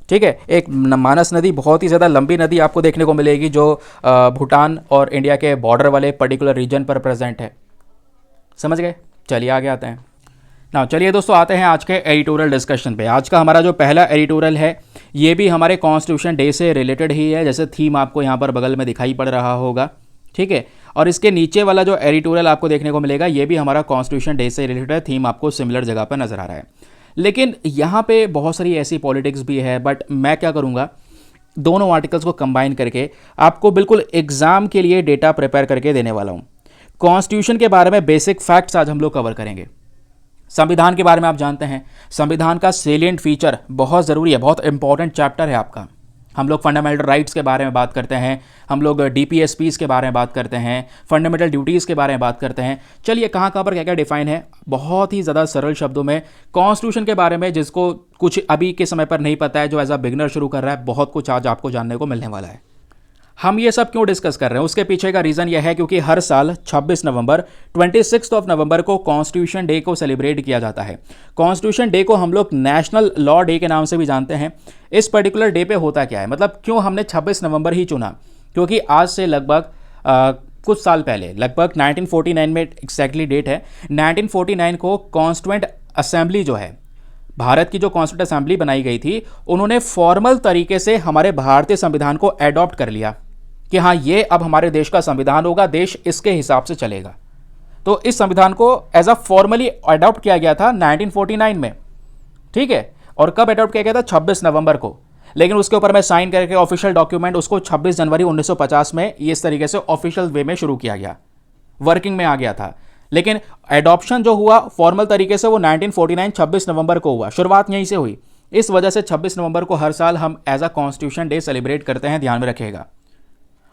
ठीक है, एक मानस नदी बहुत ही ज़्यादा लंबी नदी आपको देखने को मिलेगी, जो भूटान और इंडिया के बॉर्डर वाले पर्टिकुलर रीजन पर प्रेजेंट है, समझ गए। चलिए आगे आते हैं ना। चलिए दोस्तों आते हैं आज के एडिटोरियल डिस्कशन पे। आज का हमारा जो पहला एडिटोरियल है ये भी हमारे कॉन्स्टिट्यूशन डे से रिलेटेड ही है, जैसे थीम आपको यहाँ पर बगल में दिखाई पड़ रहा होगा, ठीक है। और इसके नीचे वाला जो एडिटोरियल आपको देखने को मिलेगा ये भी हमारा कॉन्स्टिट्यूशन डे से रिलेटेड है, थीम आपको सिमिलर जगह पर नज़र आ रहा है। लेकिन यहाँ पे बहुत सारी ऐसी पॉलिटिक्स भी है, बट मैं क्या करूँगा, दोनों आर्टिकल्स को कंबाइन करके आपको बिल्कुल एग्जाम के लिए डेटा प्रिपेयर करके देने वाला हूँ। कॉन्स्टिट्यूशन के बारे में बेसिक फैक्ट्स आज हम लोग कवर करेंगे। संविधान के बारे में आप जानते हैं, संविधान का सेलिएंट फीचर बहुत ज़रूरी है, बहुत इंपॉर्टेंट चैप्टर है आपका। हम लोग फंडामेंटल राइट्स के बारे में बात करते हैं, हम लोग डीपीएसपीस के बारे में बात करते हैं, फंडामेंटल ड्यूटीज़ के बारे में बात करते हैं। चलिए कहाँ कहाँ पर क्या क्या डिफाइन है, बहुत ही ज़्यादा सरल शब्दों में कॉन्स्टिट्यूशन के बारे में, जिसको कुछ अभी के समय पर नहीं पता है, जो एज अ बिगनर शुरू कर रहा है, बहुत कुछ आज आपको जानने को मिलने वाला है। हम ये सब क्यों डिस्कस कर रहे हैं, उसके पीछे का रीज़न यह है क्योंकि हर साल 26 नवंबर 26 नवंबर को कॉन्स्टिट्यूशन डे को सेलिब्रेट किया जाता है। कॉन्स्टिट्यूशन डे को हम लोग नेशनल लॉ डे के नाम से भी जानते हैं। इस पर्टिकुलर डे पे होता क्या है, मतलब क्यों हमने 26 नवंबर ही चुना, क्योंकि आज से लगभग कुछ साल पहले, लगभग 1949 में एक्जैक्टली डेट है, 1949 को कॉन्स्टिट्यूएंट असेंबली जो है, भारत की जो कॉन्स्टिट्यूंट असेंबली बनाई गई थी, उन्होंने फॉर्मल तरीके से हमारे भारतीय संविधान को एडॉप्ट कर लिया कि हाँ ये अब हमारे देश का संविधान होगा, देश इसके हिसाब से चलेगा। तो इस संविधान को एज अ फॉर्मली अडॉप्ट किया गया था 1949 में, ठीक है। और कब अडॉप्ट किया गया था, 26 नवंबर को। लेकिन उसके ऊपर में साइन करके ऑफिशियल डॉक्यूमेंट उसको 26 जनवरी 1950 में इस तरीके से ऑफिशियल वे में शुरू किया गया, वर्किंग में आ गया था। लेकिन एडॉप्शन जो हुआ फॉर्मल तरीके से वो 1949 26 नवंबर को हुआ, शुरुआत यहीं से हुई। इस वजह से 26 नवंबर को हर साल हम as a constitution day celebrate करते हैं, ध्यान में रखिएगा।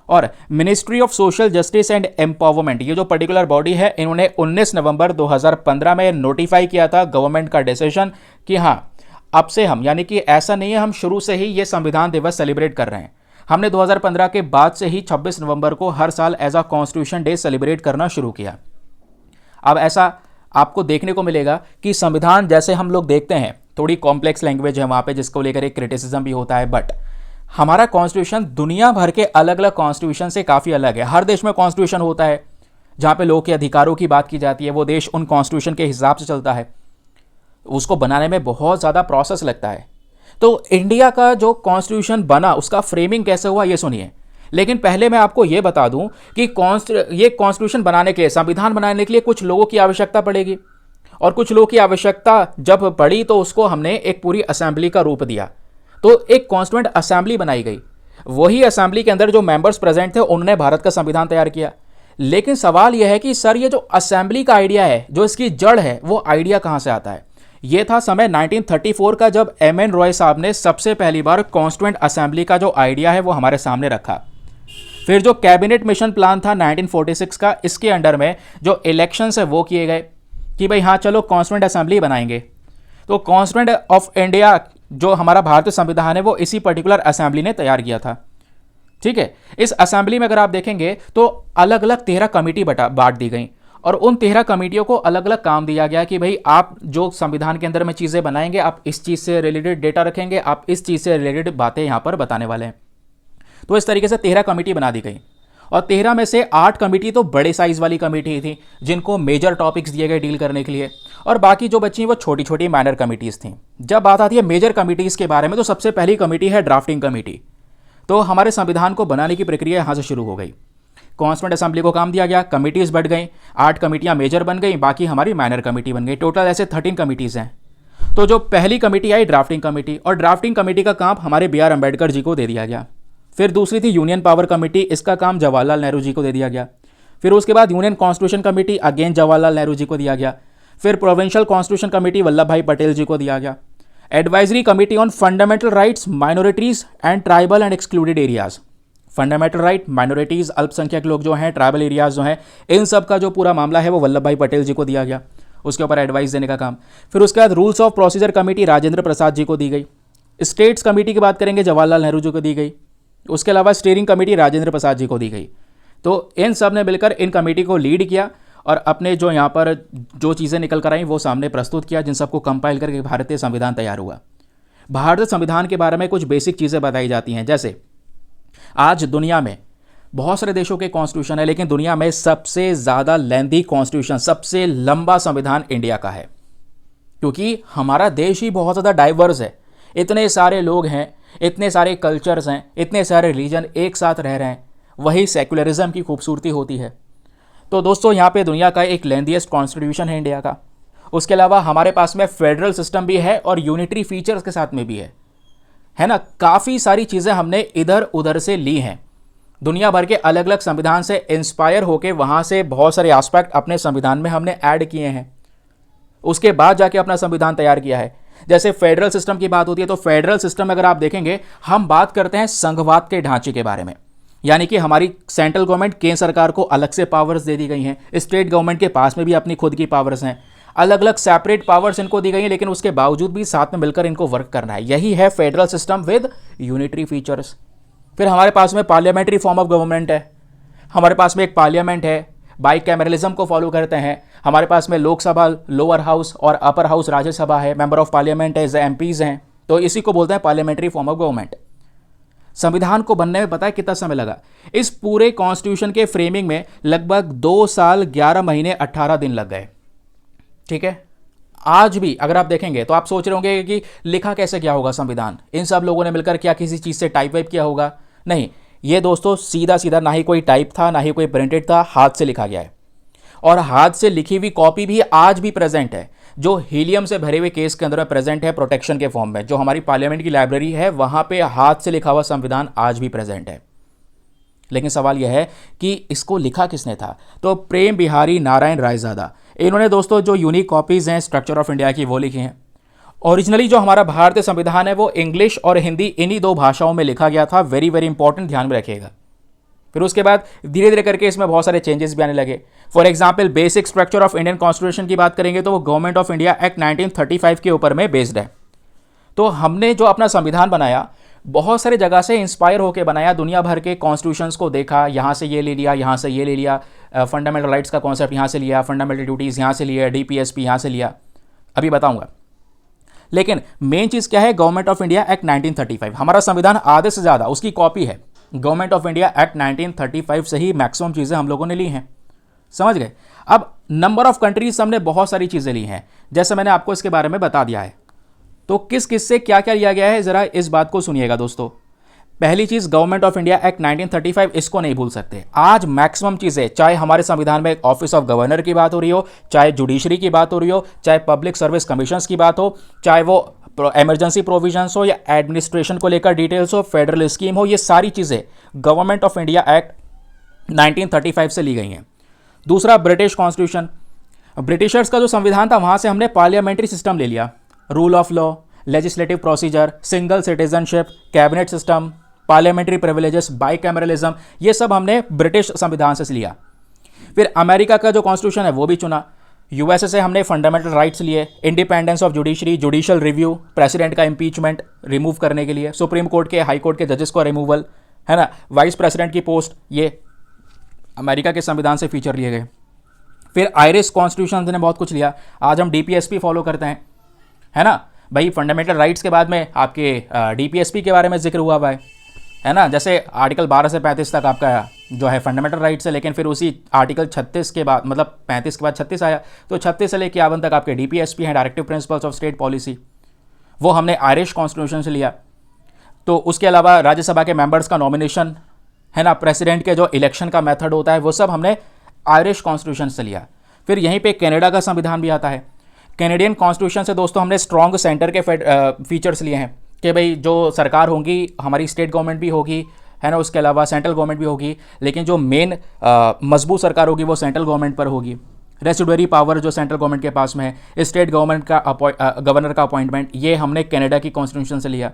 और ministry of social justice and empowerment, ये जो पर्टिकुलर बॉडी है, इन्होंने 19 नवंबर 2015 में नोटिफाई किया था गवर्नमेंट का डिसीजन कि हाँ अब से हम, यानी कि ऐसा नहीं है हम शुरू से ही ये संविधान दिवस सेलिब्रेट कर रहे हैं, हमने 2015 के बाद से ही 26 नवंबर को हर साल as a constitution day celebrate करना शुरू किया। अब ऐसा आपको देखने को मिलेगा कि संविधान जैसे हम लोग देखते हैं, थोड़ी कॉम्प्लेक्स लैंग्वेज है वहाँ पे, जिसको लेकर एक क्रिटिसिज्म भी होता है, बट हमारा कॉन्स्टिट्यूशन दुनिया भर के अलग अलग कॉन्स्टिट्यूशन से काफ़ी अलग है। हर देश में कॉन्स्टिट्यूशन होता है, जहाँ पे लोगों के अधिकारों की बात की जाती है, वो देश उन कॉन्स्टिट्यूशन के हिसाब से चलता है, उसको बनाने में बहुत ज़्यादा प्रोसेस लगता है। तो इंडिया का जो कॉन्स्टिट्यूशन बना उसका फ्रेमिंग कैसे हुआ ये सुनिए। लेकिन पहले मैं आपको ये बता दूं कि ये कॉन्स्टिट्यूशन बनाने के लिए, संविधान बनाने के लिए कुछ लोगों की आवश्यकता पड़ेगी, और कुछ लोगों की आवश्यकता जब पड़ी तो उसको हमने एक पूरी असेंबली का रूप दिया। तो एक कॉन्स्टिट्यूएंट असेंबली बनाई गई, वही असेंबली के अंदर जो मेंबर्स प्रेजेंट थे उन्होंने भारत का संविधान तैयार किया। लेकिन सवाल यह है कि सर ये जो असेंबली का आइडिया है, जो इसकी जड़ है, वो आइडिया कहाँ से आता है? ये था समय 1934 का, जब एम.एन. रॉय साहब ने सबसे पहली बार कॉन्स्टिट्यूएंट असेंबली का जो आइडिया है वो हमारे सामने रखा। फिर जो कैबिनेट मिशन प्लान था 1946 का, इसके अंडर में जो इलेक्शंस है वो किए गए कि भाई हाँ चलो कॉन्स्टिट्यूएंट असेंबली बनाएंगे। तो कॉन्स्टिट्यूएंट ऑफ इंडिया जो हमारा भारतीय संविधान है वो इसी पर्टिकुलर असेंबली ने तैयार किया था। ठीक है, इस असेंबली में अगर आप देखेंगे तो अलग अलग 13 कमेटी बांट दी गई, और उन 13 कमेटियों को अलग अलग काम दिया गया कि भाई आप जो संविधान के अंदर में चीज़ें बनाएंगे, आप इस चीज़ से रिलेटेड डेटा रखेंगे, आप इस चीज़ से रिलेटेड बातें यहाँ पर बताने वाले हैं। तो इस तरीके से 13 कमेटी बना दी गई, और 13 में से 8 कमेटी तो बड़े साइज वाली कमेटी थी, जिनको मेजर टॉपिक्स दिए गए डील करने के लिए, और बाकी जो बची वो छोटी छोटी माइनर कमेटीज़ थी। जब बात आती है मेजर कमेटीज़ के बारे में, तो सबसे पहली कमेटी है ड्राफ्टिंग कमेटी। तो हमारे संविधान को बनाने की प्रक्रिया यहाँ से शुरू हो गई। कॉन्स्टिट्यूएंट असेंबली को काम दिया गया, कमिटीज़ बढ़ गई, 8 कमेटियाँ मेजर बन गई, बाकी हमारी माइनर कमेटी बन गई। टोटल ऐसे 13 कमेटीज़ हैं। तो जो पहली कमेटी आई ड्राफ्टिंग कमेटी, और ड्राफ्टिंग कमेटी का काम हमारे बी आर अम्बेडकर जी को दे दिया गया। फिर दूसरी थी यूनियन पावर कमेटी, इसका काम जवाहरलाल नेहरू जी को दे दिया गया। फिर उसके बाद union constitution committee, again Jawaharlal Nehru ji को दिया गया। फिर प्रोविंशियल कॉन्स्टिट्यूशन कमेटी वल्लभ भाई पटेल जी को दिया गया। Advisory committee on fundamental rights, minorities and tribal and excluded areas. Fundamental right, minorities, अल्पसंख्यक लोग जो हैं, ट्राइबल एरियाज जो हैं, इन सब का जो पूरा मामला है वो वल्लभ भाई पटेल जी को दिया गया, उसके ऊपर एडवाइस देने का काम। फिर उसके बाद rules of procedure committee Rajendra Prasad ji को दी गई। स्टेट्स कमेटी की बात करेंगे जवाहरलाल नेहरू जी को दी गई। उसके अलावा स्टीयरिंग कमेटी राजेंद्र प्रसाद जी को दी गई। तो इन सब ने मिलकर इन कमेटी को लीड किया, और अपने जो यहाँ पर जो चीज़ें निकल कर आई वो सामने प्रस्तुत किया, जिन सबको कंपाइल करके भारतीय संविधान तैयार हुआ। भारतीय संविधान के बारे में कुछ बेसिक चीज़ें बताई जाती हैं, जैसे आज दुनिया में बहुत सारे देशों के कॉन्स्टिट्यूशन है, लेकिन दुनिया में सबसे ज़्यादा लेंथी कॉन्स्टिट्यूशन, सबसे लंबा संविधान इंडिया का है, क्योंकि हमारा देश ही बहुत ज़्यादा डाइवर्स है। इतने सारे लोग हैं, इतने सारे कल्चर्स हैं, इतने सारे रिलीजन एक साथ रह रहे हैं, वही सेक्युलरिज्म की खूबसूरती होती है। तो दोस्तों यहाँ पे दुनिया का एक लेंथीएस्ट कॉन्स्टिट्यूशन है इंडिया का। उसके अलावा हमारे पास में फेडरल सिस्टम भी है और यूनिटरी फीचर्स के साथ में भी है ना। काफ़ी सारी चीज़ें हमने इधर उधर से ली हैं, दुनिया भर के अलग अलग संविधान से इंस्पायर होके वहाँ से बहुत सारे एस्पेक्ट अपने संविधान में हमने ऐड किए हैं, उसके बाद जाके अपना संविधान तैयार किया है। जैसे फेडरल सिस्टम की बात होती है, तो फेडरल सिस्टम अगर आप देखेंगे, हम बात करते हैं संघवाद के ढांचे के बारे में, यानी कि हमारी सेंट्रल गवर्नमेंट, केंद्र सरकार को अलग से पावर्स दे दी गई हैं, स्टेट गवर्नमेंट के पास में भी अपनी खुद की पावर्स हैं, अलग अलग सेपरेट पावर्स इनको दी गई हैं, लेकिन उसके बावजूद भी साथ में मिलकर इनको वर्क करना है। यही है federal system with unitary features. फिर हमारे पास में पार्लियामेंट्री फॉर्म ऑफ गवर्नमेंट है, हमारे पास में एक पार्लियामेंट है, बाई कैमरलिज्म को फॉलो करते हैं। हमारे पास में लोकसभा, लोअर हाउस और अपर हाउस राज्यसभा है, मेंबर ऑफ पार्लियामेंट है, एमपीज हैं, तो इसी को बोलते हैं पार्लियामेंट्री फॉर्म ऑफ गवर्नमेंट। संविधान को बनने में पता है कितना समय लगा? इस पूरे कॉन्स्टिट्यूशन के फ्रेमिंग में लगभग 2 साल 11 महीने 18 दिन लग गए। ठीक है, आज भी अगर आप देखेंगे तो आप सोच रहे होंगे कि लिखा कैसे क्या होगा संविधान, इन सब लोगों ने मिलकर क्या किसी चीज़ से टाइप वाइप किया होगा? नहीं, ये दोस्तों सीधा सीधा ना ही कोई टाइप था, ना ही कोई प्रिंटेड था, हाथ से लिखा गया है। और हाथ से लिखी हुई कॉपी भी आज भी प्रेजेंट है, जो हीलियम से भरे हुए केस के अंदर में प्रेजेंट है, प्रोटेक्शन के फॉर्म में। जो हमारी पार्लियामेंट की लाइब्रेरी है, वहां पे हाथ से लिखा हुआ संविधान आज भी प्रेजेंट है। लेकिन सवाल यह है कि इसको लिखा किसने था? तो प्रेम बिहारी नारायण रायजादा, इन्होंने दोस्तों जो यूनिक कॉपीज़ हैं स्ट्रक्चर ऑफ इंडिया की, वो लिखी हैं। ओरिजिनली जो हमारा भारतीय संविधान है वो इंग्लिश और हिंदी, इन्हीं 2 भाषाओं में लिखा गया था। वेरी वेरी इंपॉर्टेंट, ध्यान में रखिएगा। फिर उसके बाद धीरे धीरे करके इसमें बहुत सारे चेंजेस भी आने लगे। For example, basic structure of Indian constitution की बात करेंगे तो वो गवर्नमेंट ऑफ इंडिया एक्ट 1935 के ऊपर में बेस्ड है। तो हमने जो अपना संविधान बनाया बहुत सारी जगह से इंस्पायर होकर बनाया, दुनिया भर के कॉन्स्टिट्यूशंस को देखा, यहाँ से ये ले लिया, यहाँ से ये ले लिया, फंडामेंटल राइट्स का कॉन्सेप्ट यहाँ से लिया, फंडामेंटल ड्यूटीज़ यहाँ से लिया, डीपीएसपी यहाँ से लिया, अभी बताऊंगा। लेकिन मेन चीज़ क्या है, गवर्नमेंट ऑफ इंडिया एक्ट 1935, हमारा संविधान आधे से ज़्यादा उसकी कॉपी है। गवर्नमेंट ऑफ इंडिया एक्ट 1935 से ही मैक्सिमम चीज़ें हम लोगों ने ली हैं, समझ गए। अब नंबर ऑफ कंट्रीज से हमने बहुत सारी चीज़ें ली हैं, जैसे मैंने आपको इसके बारे में बता दिया है। तो किस किस से क्या क्या लिया गया है, ज़रा इस बात को सुनिएगा दोस्तों। पहली चीज़, गवर्नमेंट ऑफ इंडिया एक्ट 1935, इसको नहीं भूल सकते। आज मैक्सिमम चीज़ें, चाहे हमारे संविधान में ऑफिस ऑफ गवर्नर की बात हो रही हो, चाहे जुडिशरी की बात हो रही हो, चाहे पब्लिक सर्विस कमीशंस की बात हो, चाहे वो इमरजेंसी प्रोविजंस हो या एडमिनिस्ट्रेशन को लेकर डिटेल्स हो, फेडरल स्कीम हो, ये सारी चीज़ें गवर्नमेंट ऑफ इंडिया एक्ट 1935 से ली गई हैं। दूसरा, ब्रिटिश कॉन्स्टिट्यूशन, ब्रिटिशर्स का जो संविधान था वहाँ से हमने पार्लियामेंट्री सिस्टम ले लिया, rule of law, legislative procedure, single citizenship, cabinet system, parliamentary privileges, bicameralism, ये सब हमने ब्रिटिश संविधान से लिया। फिर अमेरिका का जो कॉन्स्टिट्यूशन है वो भी चुना। यूएसए से हमने फंडामेंटल राइट्स लिए, independence of judiciary, judicial review, president का इम्पीचमेंट रिमूव करने के लिए, सुप्रीम कोर्ट के, हाई कोर्ट के जजेस को रिमूवल, है ना, वाइस प्रेसिडेंट की पोस्ट, ये अमेरिका के संविधान से फीचर लिए गए। फिर आयरिश कॉन्स्टिट्यूशन ने बहुत कुछ लिया। आज हम डीपीएसपी फॉलो करते हैं, है ना भाई। फंडामेंटल राइट्स के बाद में आपके डीपीएसपी के बारे में जिक्र हुआ हुआ है ना। जैसे आर्टिकल 12 से 35 तक आपका जो है फंडामेंटल राइट्स है, लेकिन फिर उसी आर्टिकल 36 के बाद, मतलब 35 के बाद 36 आया, तो 36 से लेकर 51 तक आपके डीपीएसपी हैं, directive principles of state policy, वो हमने आयरिश कॉन्स्टिट्यूशन से लिया। तो उसके अलावा राज्यसभा के मेंबर्स का नॉमिनेशन, है ना, प्रेसिडेंट के जो इलेक्शन का मेथड होता है, वो सब हमने आयरिश कॉन्स्टिट्यूशन से लिया। फिर यहीं पे कनाडा का संविधान भी आता है। कैनेडियन कॉन्स्टिट्यूशन से दोस्तों हमने स्ट्रॉन्ग सेंटर के फीचर्स लिए हैं कि भाई जो सरकार होगी, हमारी स्टेट गवर्नमेंट भी होगी, है ना, उसके अलावा सेंट्रल गवर्नमेंट भी होगी, लेकिन जो मेन मजबूत सरकार होगी वो सेंट्रल गवर्नमेंट पर होगी। रेसिडुअरी पावर जो सेंट्रल गवर्नमेंट के पास में है, स्टेट गवर्नमेंट का गवर्नर का अपॉइंटमेंट, ये हमने कनाडा की कॉन्स्टिट्यूशन से लिया।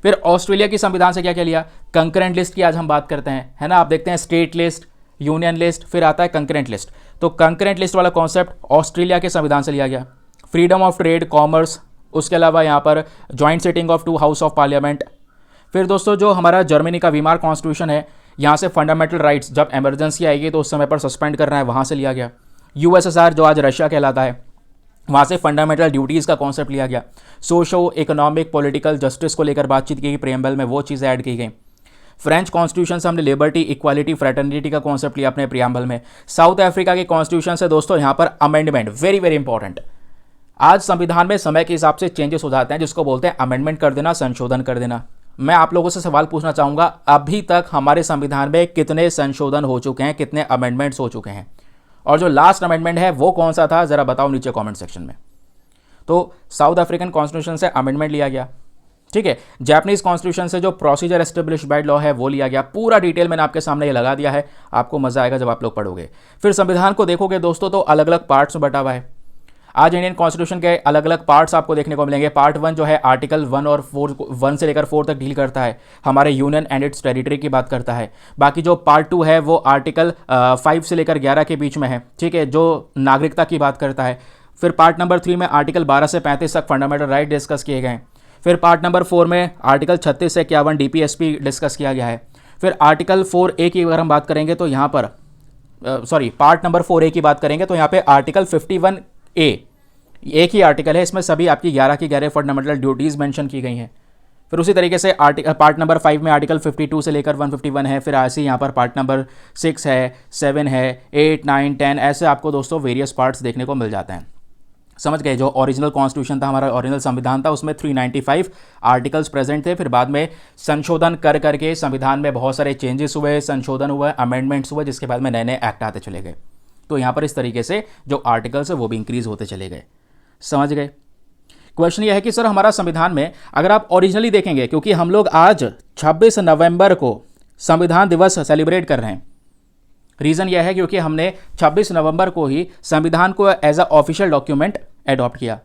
फिर ऑस्ट्रेलिया की संविधान से क्या क्या लिया, कंकरेंट लिस्ट की आज हम बात करते हैं, है ना। आप देखते हैं स्टेट लिस्ट, यूनियन लिस्ट, फिर आता है कंकरेंट लिस्ट। तो कंकरेंट लिस्ट वाला कॉन्सेप्ट ऑस्ट्रेलिया के संविधान से लिया गया। फ्रीडम ऑफ ट्रेड, कॉमर्स, उसके अलावा यहाँ पर joint sitting of 2 house of parliament. फिर दोस्तों जो हमारा जर्मनी का वीमार कॉन्स्टिट्यूशन है, यहाँ से फंडामेंटल राइट्स जब इमरजेंसी आएगी तो उस समय पर सस्पेंड करना है, वहाँ से लिया गया। यूएसएसआर जो आज रशिया कहलाता है, वहाँ से फंडामेंटल ड्यूटीज़ का कॉन्सेप्ट लिया गया। सोशो इकोनॉमिक पॉलिटिकल जस्टिस को लेकर बातचीत की गई, प्रियम्बल में वो चीज़ें ऐड की गई। फ्रेंच कॉन्स्टिट्यूशन से हमने लिबर्टी, इक्वालिटी, फ्रेटर्निटी का कॉन्सेप्ट लिया अपने प्रियम्बल में। साउथ अफ्रीका के कॉन्स्टिट्यूशन से दोस्तों यहाँ पर अमेंडमेंट, वेरी वेरी इंपॉर्टेंट। आज संविधान में समय के हिसाब से चेंजेस हो जाते हैं, जिसको बोलते हैं अमेंडमेंट कर देना, संशोधन कर देना। मैं आप लोगों से सवाल पूछना चाहूँगा, अभी तक हमारे संविधान में कितने संशोधन हो चुके हैं, कितने अमेंडमेंट्स हो चुके हैं, और जो लास्ट अमेंडमेंट है वो कौन सा था, ज़रा बताओ नीचे कमेंट सेक्शन में। तो साउथ अफ्रीकन कॉन्स्टिट्यूशन से अमेंडमेंट लिया गया, ठीक है। जापानीज कॉन्स्टिट्यूशन से जो प्रोसीजर एस्टेब्लिश बाय लॉ है वो लिया गया। पूरा डिटेल मैंने आपके सामने ये लगा दिया है, आपको मजा आएगा जब आप लोग पढ़ोगे। फिर संविधान को देखोगे दोस्तों तो अलग अलग पार्ट्स में बटा हुआ है। आज इंडियन कॉन्स्टिट्यूशन के अलग अलग पार्ट्स आपको देखने को मिलेंगे। पार्ट 1 जो है आर्टिकल 1 और 4, 1 से लेकर 4 तक डील करता है, हमारे यूनियन एंड इट्स टेरिटरी की बात करता है। बाकी जो पार्ट 2 है वो आर्टिकल 5 से लेकर 11 के बीच में है, ठीक है, जो नागरिकता की बात करता है। फिर पार्ट नंबर 3 में आर्टिकल 12 से 35 तक फंडामेंटल राइट डिस्कस किए गए। फिर पार्ट नंबर 4 में आर्टिकल 36 से 51 डीपीएसपी डिस्कस किया गया है। फिर आर्टिकल 4A की अगर हम बात करेंगे तो यहाँ पर पार्ट नंबर 4A की बात करेंगे तो यहाँ पे आर्टिकल 51A एक ही आर्टिकल है, इसमें सभी आपकी 11 की 11 फंडामेंटल ड्यूटीज़ मेंशन की गई हैं। फिर उसी तरीके से पार्ट नंबर 5 में आर्टिकल 52 से लेकर 151 है। फिर ऐसे यहाँ पर पार्ट नंबर 6 है, 7 है, 8, 9, 10, ऐसे आपको दोस्तों वेरियस पार्ट्स देखने को मिल जाते हैं। समझ गए। जो ओरिजिनल कॉन्स्टिट्यूशन था, हमारा ओरिजिनल संविधान था, उसमें 395 आर्टिकल्स प्रेजेंट थे। फिर बाद में संशोधन कर करके संविधान में बहुत सारे चेंजेस हुए, संशोधन हुए, अमेंडमेंट्स हुए, जिसके बाद में नए नए एक्ट आते चले गए। तो यहाँ पर इस तरीके से जो आर्टिकल्स है वो भी इंक्रीज होते चले गए। समझ गए। क्वेश्चन ये है कि सर हमारा संविधान में अगर आप ओरिजिनली देखेंगे, क्योंकि हम लोग आज 26 नवंबर को संविधान दिवस सेलिब्रेट कर रहे हैं। रीज़न यह है क्योंकि हमने 26 नवंबर को ही संविधान को as a official document adopt किया।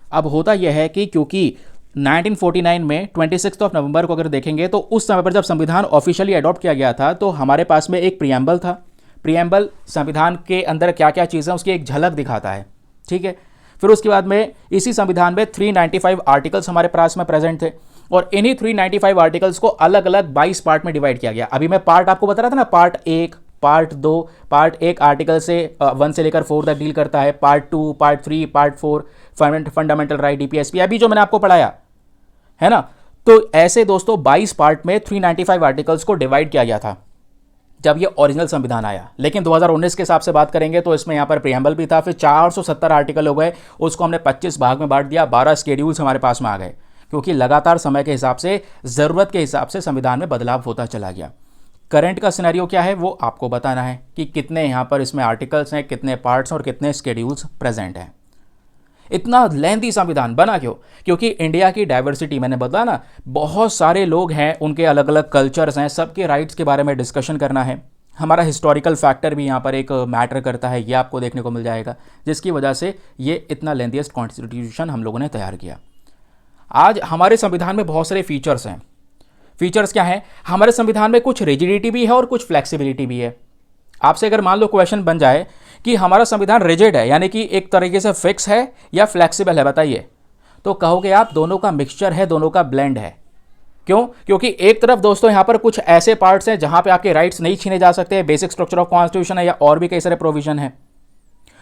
अब होता यह है कि क्योंकि 1949 में 26 नवंबर को अगर देखेंगे तो उस समय पर जब संविधान ऑफिशियली एडॉप्ट किया गया था तो हमारे पास में एक प्रियम्बल था। प्रियम्बल संविधान के अंदर क्या क्या चीज़ें उसकी एक झलक दिखाता है, ठीक है। फिर उसके बाद में इसी संविधान में 395 आर्टिकल्स हमारे पास में प्रेजेंट थे। और इन्हीं 395 आर्टिकल्स को अलग अलग 22 पार्ट में डिवाइड किया गया। अभी मैं पार्ट आपको बता रहा था ना, पार्ट 1, पार्ट 2, पार्ट 1 आर्टिकल से 1 से लेकर 4 तक डील करता है, part 2, part 3, part 4 fundamental right, DPSP, अभी जो मैंने आपको पढ़ाया है ना। तो ऐसे दोस्तों 22 पार्ट में 395 आर्टिकल्स को डिवाइड किया गया था जब ये ओरिजिनल संविधान आया। लेकिन 2019 के हिसाब से बात करेंगे तो इसमें यहाँ पर प्रियम्बल भी था, फिर 470 आर्टिकल हो गए, उसको हमने 25 भाग में बांट दिया, 12 स्केड्यूल्स हमारे पास में आ गए, क्योंकि लगातार समय के हिसाब से, ज़रूरत के हिसाब से संविधान में बदलाव होता चला गया। करंट का सिनेरियो क्या है वो आपको बताना है कि कितने यहाँ पर इसमें आर्टिकल्स हैं, कितने पार्ट्स और कितने स्केड्यूल्स प्रेजेंट हैं। इतना लेंथी संविधान बना क्यों? क्योंकि इंडिया की डाइवर्सिटी, मैंने बताया ना, बहुत सारे लोग हैं, उनके अलग अलग कल्चर्स हैं, सबके राइट्स के बारे में डिस्कशन करना है। हमारा हिस्टोरिकल फैक्टर भी यहाँ पर एक मैटर करता है, ये आपको देखने को मिल जाएगा, जिसकी वजह से ये इतना लेंथीएस्ट कॉन्स्टिट्यूशन हम लोगों ने तैयार किया। आज हमारे संविधान में बहुत सारे फीचर्स हैं। फीचर्स क्या हैं? हमारे संविधान में कुछ रिजिडिटी भी है और कुछ फ्लेक्सिबिलिटी भी है। आपसे अगर मान लो क्वेश्चन बन जाए कि हमारा संविधान रिजिड है, यानी कि एक तरीके से फिक्स है, या फ्लेक्सिबल है, बताइए, तो कहोगे आप दोनों का मिक्सचर है, दोनों का ब्लेंड है। क्यों? क्योंकि एक तरफ दोस्तों यहाँ पर कुछ ऐसे पार्ट्स हैं जहां पे आपके राइट्स नहीं छीने जा सकते, बेसिक स्ट्रक्चर ऑफ कॉन्स्टिट्यूशन है, या और भी कई सारे प्रोविजन है।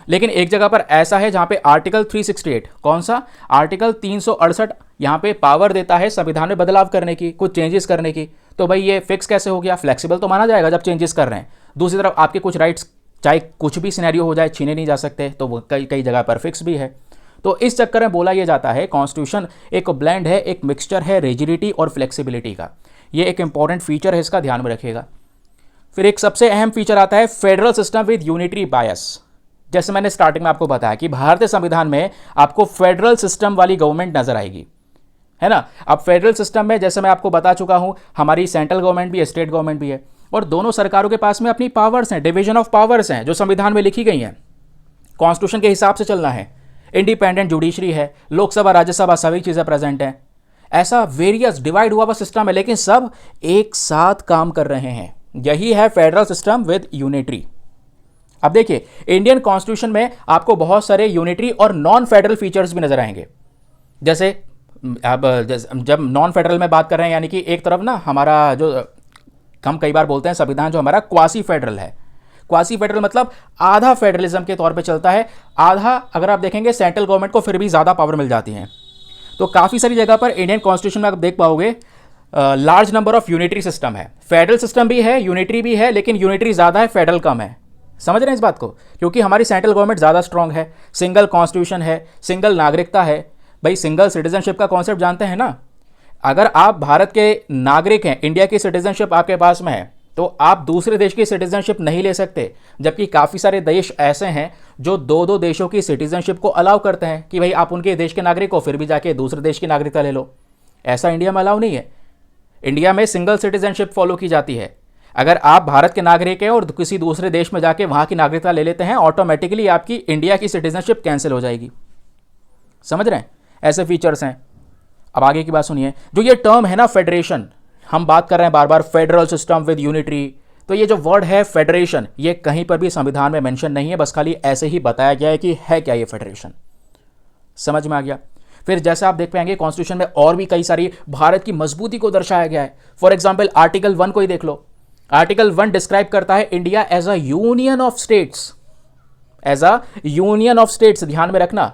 लेकिन एक जगह पर ऐसा है जहां पे आर्टिकल 368, कौन सा? आर्टिकल 368 यहां पे पावर देता है संविधान में बदलाव करने की, कुछ चेंजेस करने की। तो भाई ये फिक्स कैसे हो गया? फ्लेक्सिबल तो माना जाएगा जब चेंजेस कर रहे हैं। दूसरी तरफ आपके कुछ राइट्स, चाहे कुछ भी सिनेरियो हो जाए, छीने नहीं जा सकते, तो वो कई जगह पर फिक्स भी है। तो इस चक्कर में बोला यह जाता है कॉन्स्टिट्यूशन एक ब्लेंड है, एक मिक्सचर है रिजिडिटी और फ्लेक्सिबिलिटी का। ये एक इंपॉर्टेंट फीचर है, इसका ध्यान में रखिएगा। फिर एक सबसे अहम फीचर आता है फेडरल सिस्टम विद यूनिटरी बायस। जैसे मैंने स्टार्टिंग में आपको बताया कि भारतीय संविधान में आपको फेडरल सिस्टम वाली गवर्नमेंट नजर आएगी, है ना। अब फेडरल सिस्टम में जैसे मैं आपको बता चुका हूं, हमारी सेंट्रल गवर्नमेंट भी है, स्टेट गवर्नमेंट भी है, और दोनों सरकारों के पास में अपनी पावर्स हैं, डिवीजन ऑफ पावर्स हैं, जो संविधान में लिखी गई हैं। कॉन्स्टिट्यूशन के हिसाब से चलना है, इंडिपेंडेंट जुडिशरी है, लोकसभा राज्यसभा सभी चीजें प्रेजेंट हैं। ऐसा वेरियस डिवाइड हुआ हुआ सिस्टम है, लेकिन सब एक साथ काम कर रहे हैं। यही है फेडरल सिस्टम विद यूनिटरी। अब देखिए, इंडियन कॉन्स्टिट्यूशन में आपको बहुत सारे यूनिटरी और नॉन फेडरल फीचर्स भी नजर आएंगे। जैसे अब जब नॉन फेडरल में बात कर रहे हैं, यानी कि एक तरफ ना हमारा जो हम कई बार बोलते हैं संविधान जो हमारा क्वासी फेडरल है। क्वासी फेडरल मतलब आधा फेडरलिज्म के तौर पे चलता है, आधा अगर आप देखेंगे सेंट्रल गवर्नमेंट को फिर भी ज़्यादा पावर मिल जाती है। तो काफ़ी सारी जगह पर इंडियन कॉन्स्टिट्यूशन में आप देख पाओगे large number of unitary system है। फेडरल सिस्टम भी है, यूनिटरी भी है, लेकिन यूनिटरी ज़्यादा है, फेडरल कम है। समझ रहे हैं इस बात को? क्योंकि हमारी सेंट्रल गवर्नमेंट ज़्यादा स्ट्रांग है, सिंगल कॉन्स्टिट्यूशन है, सिंगल नागरिकता है। भाई सिंगल सिटीजनशिप का कॉन्सेप्ट जानते हैं ना। अगर आप भारत के नागरिक हैं, इंडिया की सिटीजनशिप आपके पास में है, तो आप दूसरे देश की सिटीजनशिप नहीं ले सकते। जबकि काफ़ी सारे देश ऐसे हैं जो दो दो देशों की सिटीजनशिप को अलाउ करते हैं कि भाई आप उनके देश के नागरिक हो, फिर भी जाके दूसरे देश की नागरिकता ले लो। ऐसा इंडिया में अलाउ नहीं है। इंडिया में सिंगल सिटीजनशिप फॉलो की जाती है। अगर आप भारत के नागरिक हैं और किसी दूसरे देश में जाके वहाँ की नागरिकता ले लेते हैं, ऑटोमेटिकली आपकी इंडिया की सिटीजनशिप कैंसिल हो जाएगी। समझ रहे हैं? ऐसे फीचर्स हैं। अब आगे की बात सुनिए। जो ये टर्म है ना फेडरेशन, हम बात कर रहे हैं बार बार फेडरल सिस्टम विद यूनिटरी, तो ये जो वर्ड है फेडरेशन, ये कहीं पर भी संविधान में मेंशन नहीं है, बस खाली ऐसे ही बताया गया है कि है क्या ये फेडरेशन। समझ में आ गया? फिर जैसे आप देख पाएंगे कॉन्स्टिट्यूशन में और भी कई सारी भारत की मजबूती को दर्शाया गया है। फॉर एग्जाम्पल आर्टिकल 1 को ही देख लो। आर्टिकल 1 डिस्क्राइब करता है India as a union of states, as a union of states. ध्यान में रखना,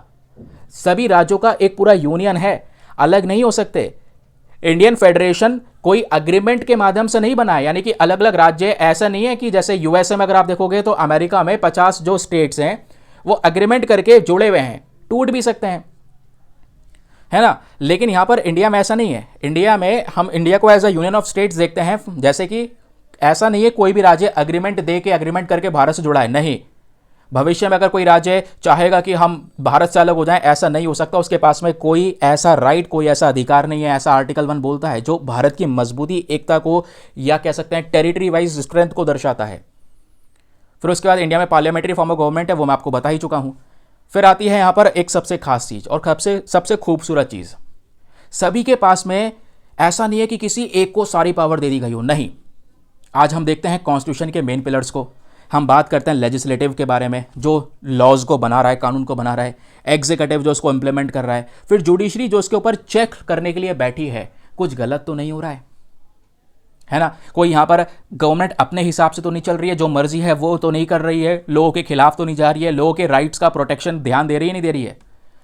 सभी राज्यों का एक पूरा यूनियन है, अलग नहीं हो सकते। इंडियन फेडरेशन कोई अग्रीमेंट के माध्यम से नहीं बना है, यानी कि अलग अलग राज्य, ऐसा नहीं है कि जैसे यूएसए में अगर आप देखोगे तो अमेरिका में 50 जो स्टेट्स हैं वो अग्रीमेंट करके जुड़े हुए हैं, टूट भी सकते हैं, है ना। लेकिन यहां पर इंडिया में ऐसा नहीं है। इंडिया में हम इंडिया को as a union of states देखते हैं, जैसे कि ऐसा नहीं है कोई भी राज्य अग्रीमेंट दे के अग्रीमेंट करके भारत से जुड़ा है, नहीं। भविष्य में अगर कोई राज्य चाहेगा कि हम भारत से अलग हो जाएं, ऐसा नहीं हो सकता। उसके पास में कोई ऐसा राइट, कोई ऐसा अधिकार नहीं है। ऐसा आर्टिकल 1 बोलता है, जो भारत की मजबूती, एकता को, या कह सकते हैं टेरिटरी वाइज स्ट्रेंथ को दर्शाता है। फिर उसके बाद इंडिया में पार्लियामेंट्री फॉर्म ऑफ गवर्नमेंट है, वो मैं आपको बता ही चुका हूं। फिर आती है यहां पर एक सबसे खास चीज और सबसे खूबसूरत चीज। सभी के पास में ऐसा नहीं है कि किसी एक को सारी पावर दे दी गई हो, नहीं। आज हम देखते हैं कॉन्स्टिट्यूशन के मेन पिलर्स को। हम बात करते हैं लेजिस्लेटिव के बारे में, जो लॉज को बना रहा है, कानून को बना रहा है। एग्जीक्यूटिव जो उसको इंप्लीमेंट कर रहा है। फिर जुडिशरी जो उसके ऊपर चेक करने के लिए बैठी है, कुछ गलत तो नहीं हो रहा है ना? कोई यहाँ पर गवर्नमेंट अपने हिसाब से तो नहीं चल रही है, जो मर्जी है वो तो नहीं कर रही है, लोगों के खिलाफ तो नहीं जा रही है, लोगों के राइट्स का प्रोटेक्शन ध्यान दे रही है नहीं दे रही है।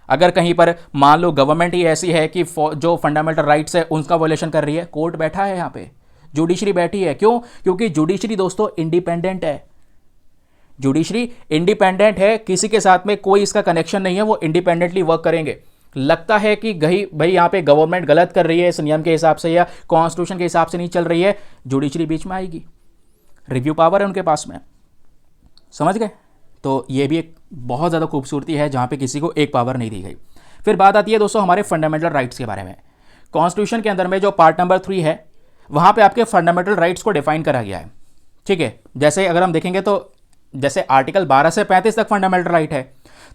अगर कहीं पर मान लो गवर्नमेंट ही ऐसी है कि जो फंडामेंटल राइट्स है उनका वॉयलेशन कर रही है, कोर्ट बैठा है यहाँ पे, जुडिशरी बैठी है। क्यों? क्योंकि जुडिशरी दोस्तों इंडिपेंडेंट है। जुडिशरी इंडिपेंडेंट है, किसी के साथ में कोई इसका कनेक्शन नहीं है, वो इंडिपेंडेंटली वर्क करेंगे। लगता है कि भाई यहाँ पे गवर्नमेंट गलत कर रही है इस नियम के हिसाब से या कॉन्स्टिट्यूशन के हिसाब से नहीं चल रही है, जुडिशरी बीच में आएगी, रिव्यू पावर है उनके पास में। समझ गए? तो ये भी एक बहुत ज़्यादा खूबसूरती है जहाँ पे किसी को एक पावर नहीं दी गई। फिर बात आती है दोस्तों हमारे फंडामेंटल राइट्स के बारे में। कॉन्स्टिट्यूशन के अंदर में जो पार्ट नंबर 3 है वहाँ पे आपके फंडामेंटल राइट्स को डिफाइन करा गया है। ठीक है, जैसे अगर हम देखेंगे तो जैसे आर्टिकल 12 से 35 तक फंडामेंटल राइट है,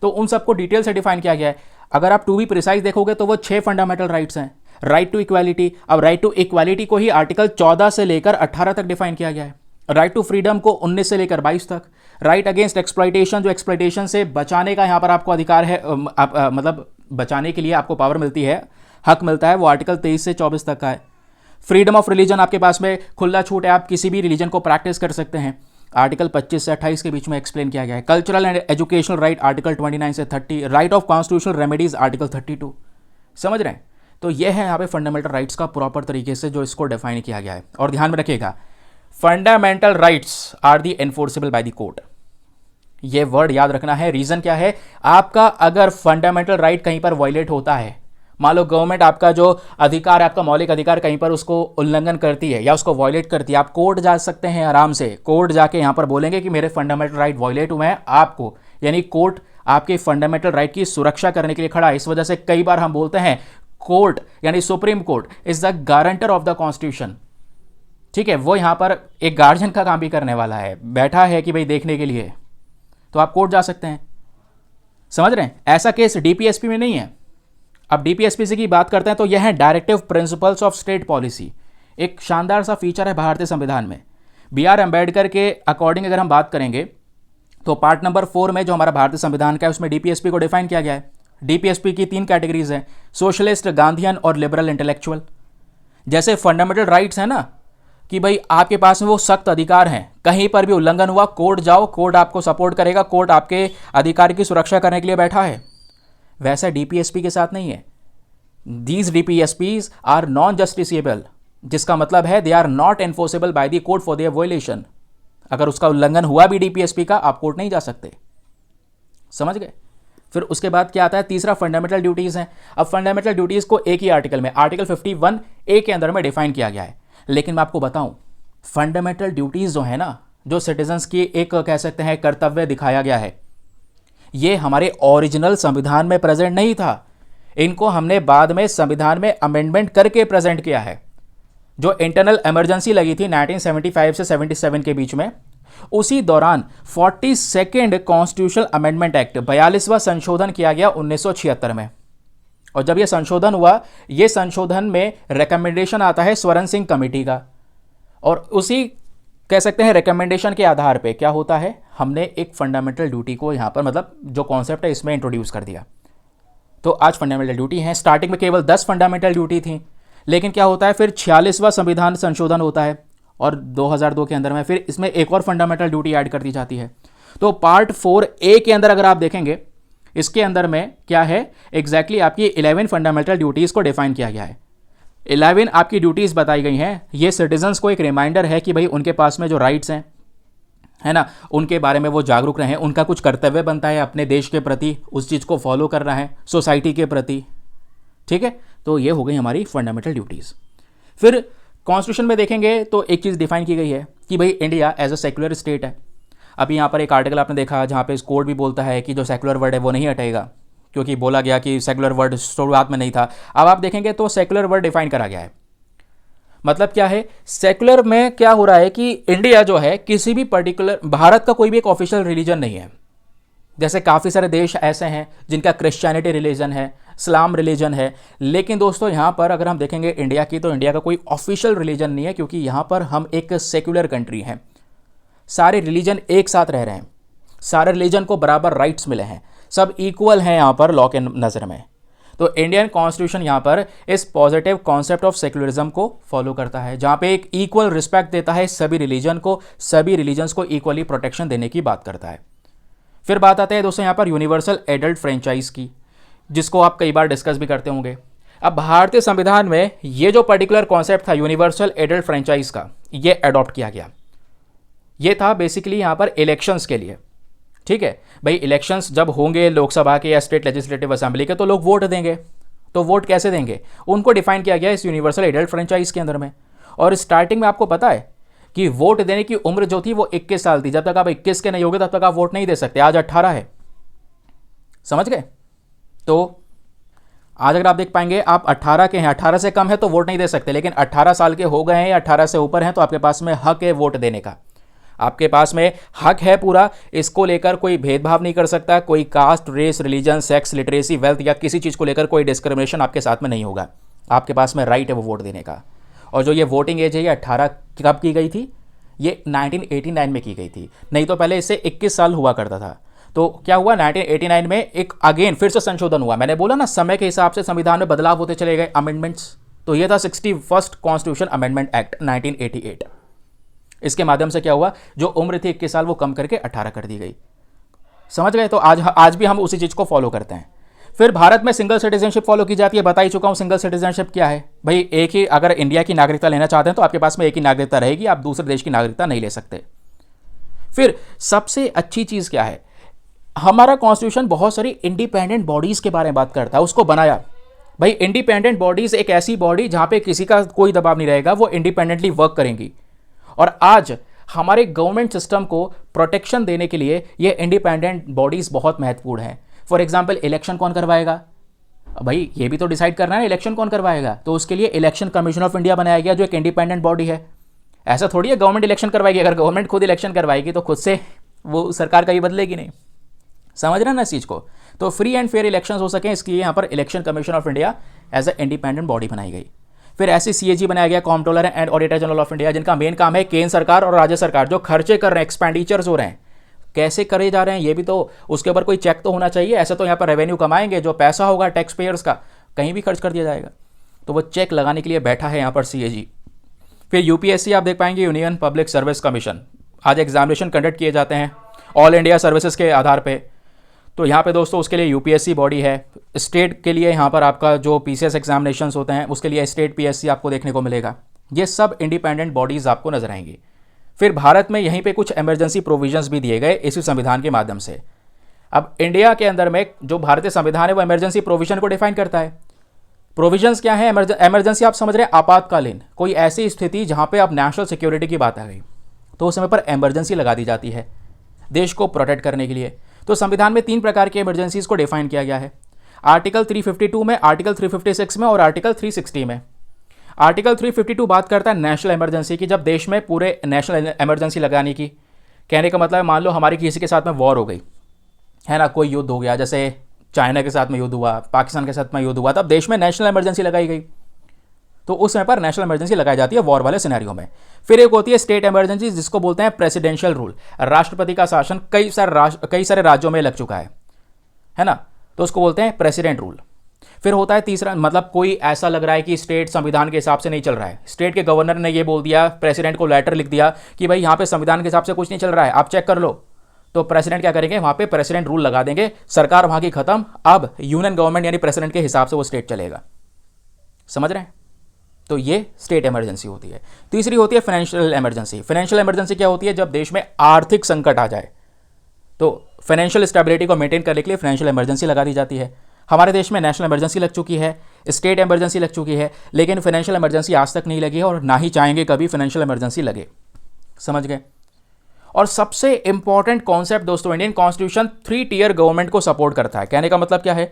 तो उन सबको डिटेल से डिफाइन किया गया है। अगर आप टू बी प्रिसाइज देखोगे तो वो 6 फंडामेंटल राइट्स हैं। राइट टू इक्वालिटी, अब राइट टू इक्वालिटी को ही आर्टिकल 14 से लेकर 18 तक डिफाइन किया गया है। राइट टू फ्रीडम को 19 से लेकर 22 तक। राइट अगेंस्ट एक्सप्लॉइटेशन, जो एक्सप्लॉइटेशन से बचाने का यहाँ पर आपको अधिकार है, मतलब बचाने के लिए आपको पावर मिलती है, हक मिलता है, वो आर्टिकल 23 से 24 तक का है। फ्रीडम ऑफ रिलीजन, आपके पास में खुला छूट है, आप किसी भी रिलीजन को प्रैक्टिस कर सकते हैं, आर्टिकल 25 से 28 के बीच में एक्सप्लेन किया गया है। Cultural and educational right article 29 से 30। Right of constitutional remedies article 32। समझ रहे हैं? तो यह है यहाँ पे फंडामेंटल राइट्स का प्रॉपर तरीके से जो इसको डिफाइन किया गया है। और ध्यान में रखिएगा, fundamental rights are the enforceable by the court. ये वर्ड याद रखना है। रीजन क्या है? आपका अगर फंडामेंटल राइट कहीं पर वायलेट होता है, मान लो गवर्नमेंट आपका जो अधिकार है, आपका मौलिक अधिकार कहीं पर उसको उल्लंघन करती है या उसको वायलेट करती है, आप कोर्ट जा सकते हैं आराम से। कोर्ट जाके यहाँ पर बोलेंगे कि मेरे फंडामेंटल राइट वायलेट हुए हैं, आपको यानी कोर्ट आपके फंडामेंटल राइट की सुरक्षा करने के लिए खड़ा है। इस वजह से कई बार हम बोलते हैं कोर्ट यानी supreme court is the guarantor of the constitution. ठीक है, वो यहाँ पर एक गार्जियन का काम भी करने वाला है, बैठा है कि भाई देखने के लिए, तो आप कोर्ट जा सकते हैं। समझ रहे हैं? ऐसा केस डीपीएसपी में नहीं है। अब डीपीएसपी की बात करते हैं तो यह है directive principles of state policy. एक शानदार सा फीचर है भारतीय संविधान में। बी.आर. अम्बेडकर के अकॉर्डिंग अगर हम बात करेंगे तो पार्ट नंबर 4 में जो हमारा भारतीय संविधान का है उसमें डीपीएसपी को डिफाइन किया गया है। डीपीएसपी की 3 कैटेगरीज हैं, सोशलिस्ट, गांधीयन और लिबरल इंटेलेक्चुअल। जैसे फंडामेंटल राइट्स है ना कि भाई आपके पास में वो सख्त अधिकार हैं, कहीं पर भी उल्लंघन हुआ कोर्ट जाओ, कोर्ट आपको सपोर्ट करेगा, कोर्ट आपके अधिकार की सुरक्षा करने के लिए बैठा है। वैसा डीपीएसपी के साथ नहीं है। These DPSPs are non justiciable, जिसका मतलब है they are not enforceable by the court for their violation. अगर उसका उल्लंघन हुआ भी डीपीएसपी का, आप कोर्ट नहीं जा सकते। समझ गए? फिर उसके बाद क्या आता है? तीसरा फंडामेंटल ड्यूटीज है। अब फंडामेंटल ड्यूटीज को एक ही आर्टिकल में, आर्टिकल 51A के अंदर में डिफाइन किया गया है। लेकिन मैं आपको बताऊं, फंडामेंटल ड्यूटीज जो है ना, जो सिटीजन्स की एक कह सकते हैं कर्तव्य दिखाया गया है, ये हमारे ओरिजिनल संविधान में प्रेजेंट नहीं था। इनको हमने बाद में संविधान में अमेंडमेंट करके प्रेजेंट किया है। जो इंटरनल इमरजेंसी लगी थी 1975 से 77 के बीच में, उसी दौरान 42nd कॉन्स्टिट्यूशनल अमेंडमेंट एक्ट 42वां संशोधन किया गया 1976 में। और जब यह संशोधन हुआ, यह संशोधन में रिकमेंडेशन आता है स्वर्ण सिंह कमेटी का, और उसी कह सकते हैं रिकमेंडेशन के आधार पे क्या होता है, हमने एक फंडामेंटल ड्यूटी को यहाँ पर मतलब जो कॉन्सेप्ट है इसमें इंट्रोड्यूस कर दिया। तो आज फंडामेंटल ड्यूटी है। स्टार्टिंग में केवल 10 फंडामेंटल ड्यूटी थी, लेकिन क्या होता है फिर 46वां संविधान संशोधन होता है और 2002 के अंदर में फिर इसमें एक और फंडामेंटल ड्यूटी ऐड कर दी जाती है। तो पार्ट 4A के अंदर अगर आप देखेंगे, इसके अंदर में क्या है एग्जैक्टली आपकी 11 फंडामेंटल ड्यूटीज़ को डिफाइन किया गया है। 11 आपकी ड्यूटीज़ बताई गई हैं। ये सिटीजन्स को एक रिमाइंडर है कि भाई उनके पास में जो राइट्स हैं, है ना, उनके बारे में वो जागरूक रहें। उनका कुछ कर्तव्य बनता है अपने देश के प्रति, उस चीज़ को फॉलो करना है सोसाइटी के प्रति। ठीक है, तो ये हो गई हमारी फंडामेंटल ड्यूटीज़। फिर कॉन्स्टिट्यूशन में देखेंगे तो एक चीज़ डिफाइन की गई है कि भाई India as a secular state है। अभी यहाँ पर एक आर्टिकल आपने देखा जहाँ पे कोर्ट भी बोलता है कि जो सेक्युलर वर्ड है वो नहीं हटेगा, क्योंकि बोला गया कि सेक्युलर वर्ड शुरुआत में नहीं था। अब आप देखेंगे तो सेक्युलर वर्ड डिफाइन करा गया है। मतलब क्या है, सेक्युलर में क्या हो रहा है कि इंडिया जो है किसी भी पर्टिकुलर, भारत का कोई भी एक ऑफिशियल रिलीजन नहीं है। जैसे काफ़ी सारे देश ऐसे हैं जिनका क्रिश्चियनिटी रिलीजन है, इस्लाम रिलीजन है, लेकिन दोस्तों यहाँ पर अगर हम देखेंगे इंडिया की, तो इंडिया का कोई ऑफिशियल रिलीजन नहीं है, क्योंकि यहाँ पर हम एक सेक्युलर कंट्री हैं। सारे रिलीजन एक साथ रह रहे हैं, सारे रिलीजन को बराबर राइट्स मिले हैं, सब इक्वल हैं यहाँ पर लॉ के नज़र में। तो इंडियन कॉन्स्टिट्यूशन यहाँ पर इस पॉजिटिव कॉन्सेप्ट ऑफ सेक्युलरिज्म को फॉलो करता है, जहाँ पे एक इक्वल रिस्पेक्ट देता है सभी रिलीजन को, सभी रिलीजन्स को इक्वली प्रोटेक्शन देने की बात करता है। फिर बात आते हैं दोस्तों यहाँ पर यूनिवर्सल एडल्ट फ्रेंचाइज की, जिसको आप कई बार डिस्कस भी करते होंगे। अब भारतीय संविधान में ये जो पर्टिकुलर कॉन्सेप्ट था यूनिवर्सल एडल्ट फ्रेंचाइज का, ये अडॉप्ट किया गया। ये था बेसिकली यहाँ पर इलेक्शंस के लिए, ठीक है भाई। इलेक्शंस जब होंगे लोकसभा के या स्टेट लेजिस्लेटिव असेंबली के, तो लोग वोट देंगे। तो वोट कैसे देंगे, उनको डिफाइन किया गया इस यूनिवर्सल एडल्ट फ्रेंचाइज के अंदर में। और स्टार्टिंग में आपको पता है कि वोट देने की उम्र जो थी वो 21 साल थी। जब तक आप 21 के नहीं होगे तब तक आप वोट नहीं दे सकते। आज 18 है, समझ गए। तो आज अगर आप देख पाएंगे आप 18 के हैं, 18 से कम है तो वोट नहीं दे सकते, लेकिन 18 साल के हो गए हैं या 18 से ऊपर हैं तो आपके पास में हक है वोट देने का। आपके पास में हक है पूरा, इसको लेकर कोई भेदभाव नहीं कर सकता। कोई caste, race, religion, sex, literacy, wealth या किसी चीज़ को लेकर कोई डिस्क्रिमिनेशन आपके साथ में नहीं होगा। आपके पास में राइट है वो वोट देने का। और जो ये वोटिंग एज है ये 18 कब की गई थी, ये 1989 में की गई थी, नहीं तो पहले इससे 21 साल हुआ करता था। तो क्या हुआ, 1989 में एक अगेन फिर से संशोधन हुआ। मैंने बोला ना समय के हिसाब से संविधान में बदलाव होते चले गए, अमेंडमेंट्स। तो ये था 61st कॉन्स्टिट्यूशन अमेंडमेंट एक्ट 1988। इसके माध्यम से क्या हुआ, जो उम्र थी 21 साल वो कम करके 18 कर दी गई। समझ गए। तो आज भी हम उसी चीज़ को फॉलो करते हैं। फिर भारत में सिंगल सिटीजनशिप फॉलो की जाती है। बता ही चुका हूं सिंगल सिटीजनशिप क्या है भाई। एक ही, अगर इंडिया की नागरिकता लेना चाहते हैं तो आपके पास में एक ही नागरिकता रहेगी, आप दूसरे देश की नागरिकता नहीं ले सकते। फिर सबसे अच्छी चीज़ क्या है, हमारा कॉन्स्टिट्यूशन बहुत सारी इंडिपेंडेंट बॉडीज के बारे में बात करता है, उसको बनाया। भाई इंडिपेंडेंट बॉडीज एक ऐसी बॉडी जहां पे किसी का कोई दबाव नहीं रहेगा, वो इंडिपेंडेंटली वर्क करेंगी। और आज हमारे गवर्नमेंट सिस्टम को प्रोटेक्शन देने के लिए ये इंडिपेंडेंट बॉडीज बहुत महत्वपूर्ण है। फॉर एग्जाम्पल इलेक्शन कौन करवाएगा, भाई ये भी तो डिसाइड करना है इलेक्शन कौन करवाएगा। तो उसके लिए इलेक्शन कमीशन ऑफ इंडिया बनाया गया, जो एक इंडिपेंडेंट बॉडी है। ऐसा थोड़ी है गवर्नमेंट इलेक्शन करवाएगी। अगर गवर्नमेंट खुद इलेक्शन करवाएगी तो खुद से वो सरकार कभी बदलेगी नहीं। समझ रहे हैं ना इस चीज़ को। तो फ्री एंड फेयर इलेक्शन हो सके इसके लिए यहाँ पर election commission of India as a independent body बनाई गई। फिर ऐसी सीएजी बनाया गया, comptroller and auditor general of India, जिनका मेन काम है केंद्र सरकार और राज्य सरकार जो खर्चे कर रहे हैं, एक्सपेंडिचर्स हो रहे हैं, कैसे करे जा रहे हैं, ये भी तो उसके ऊपर कोई चेक तो होना चाहिए। ऐसे तो यहाँ पर रेवेन्यू कमाएंगे, जो पैसा होगा टैक्स पेयर्स का कहीं भी खर्च कर दिया जाएगा। तो वो चेक लगाने के लिए बैठा है यहाँ पर सीएजी। फिर यूपीएससी आप देख पाएंगे, यूनियन पब्लिक सर्विस कमीशन। आज एग्जामिनेशन कंडक्ट किए जाते हैं ऑल इंडिया सर्विसेज के आधार पे। तो यहाँ पे दोस्तों उसके लिए यूपीएससी बॉडी है। स्टेट के लिए यहाँ पर आपका जो पीसीएस एग्जामिनेशंस होते हैं उसके लिए स्टेट पीएससी आपको देखने को मिलेगा। ये सब इंडिपेंडेंट बॉडीज़ आपको नजर आएंगी। फिर भारत में यहीं पे कुछ इमरजेंसी प्रोविजंस भी दिए गए इसी संविधान के माध्यम से। अब इंडिया के अंदर में जो भारतीय संविधान है वो इमरजेंसी प्रोविजन को डिफाइन करता है। प्रोविजंस क्या है, इमरजेंसी आप समझ रहे हैं आपातकालीन, कोई ऐसी स्थिति जहाँ पे अब नेशनल सिक्योरिटी की बात आ गई तो उस समय पर इमरजेंसी लगा दी जाती है देश को प्रोटेक्ट करने के लिए। तो संविधान में 3 प्रकार के इमरजेंसीज को डिफाइन किया गया है, आर्टिकल 352 में, आर्टिकल 356 में और आर्टिकल 360 में। आर्टिकल 352 बात करता है नेशनल इमरजेंसी की, जब देश में पूरे नेशनल इमरजेंसी लगाने की। कहने का मतलब मान लो हमारी किसी के साथ में वॉर हो गई है ना, कोई युद्ध हो गया, जैसे चाइना के साथ में युद्ध हुआ, पाकिस्तान के साथ में युद्ध हुआ, तब देश में नेशनल इमरजेंसी लगाई गई। तो उस समय पर नेशनल इमरजेंसी लगाई जाती है वॉर वाले सिनेरियो में। फिर एक होती है स्टेट इमरजेंसी, जिसको बोलते हैं प्रेसिडेंशियल रूल। राष्ट्रपति का शासन कई सारे राज्यों में लग चुका है ना, तो उसको बोलते हैं प्रेसिडेंट रूल। फिर होता है तीसरा, मतलब कोई ऐसा लग रहा है कि स्टेट संविधान के हिसाब से नहीं चल रहा है, स्टेट के गवर्नर ने ये बोल दिया, प्रेसिडेंट को लेटर लिख दिया कि भाई यहाँ पे संविधान के हिसाब से कुछ नहीं चल रहा है, आप चेक कर लो। तो प्रेसिडेंट क्या करेंगे, वहाँ पे प्रेसिडेंट रूल लगा देंगे, सरकार वहाँ की खत्म, अब यूनियन गवर्नमेंट यानी प्रेसिडेंट के हिसाब से वो स्टेट चलेगा। समझ रहे हैं। तो ये स्टेट इमरजेंसी होती है। तीसरी होती है फाइनेंशियल इमरजेंसी। फाइनेंशियल इमरजेंसी क्या होती है, जब देश में आर्थिक संकट आ जाए तो फाइनेंशियल स्टेबिलिटी को मेंटेन करने के लिए फाइनेंशियल इमरजेंसी लगा दी जाती है। हमारे देश में नेशनल इमरजेंसी लग चुकी है, स्टेट इमरजेंसी लग चुकी है, लेकिन फाइनेंशियल इमरजेंसी आज तक नहीं लगी है और ना ही चाहेंगे कभी फाइनेंशियल इमरजेंसी लगे। समझ गए। और सबसे इंपॉर्टेंट कॉन्सेप्ट दोस्तों, इंडियन कॉन्स्टिट्यूशन 3 टियर गवर्नमेंट को सपोर्ट करता है। कहने का मतलब क्या है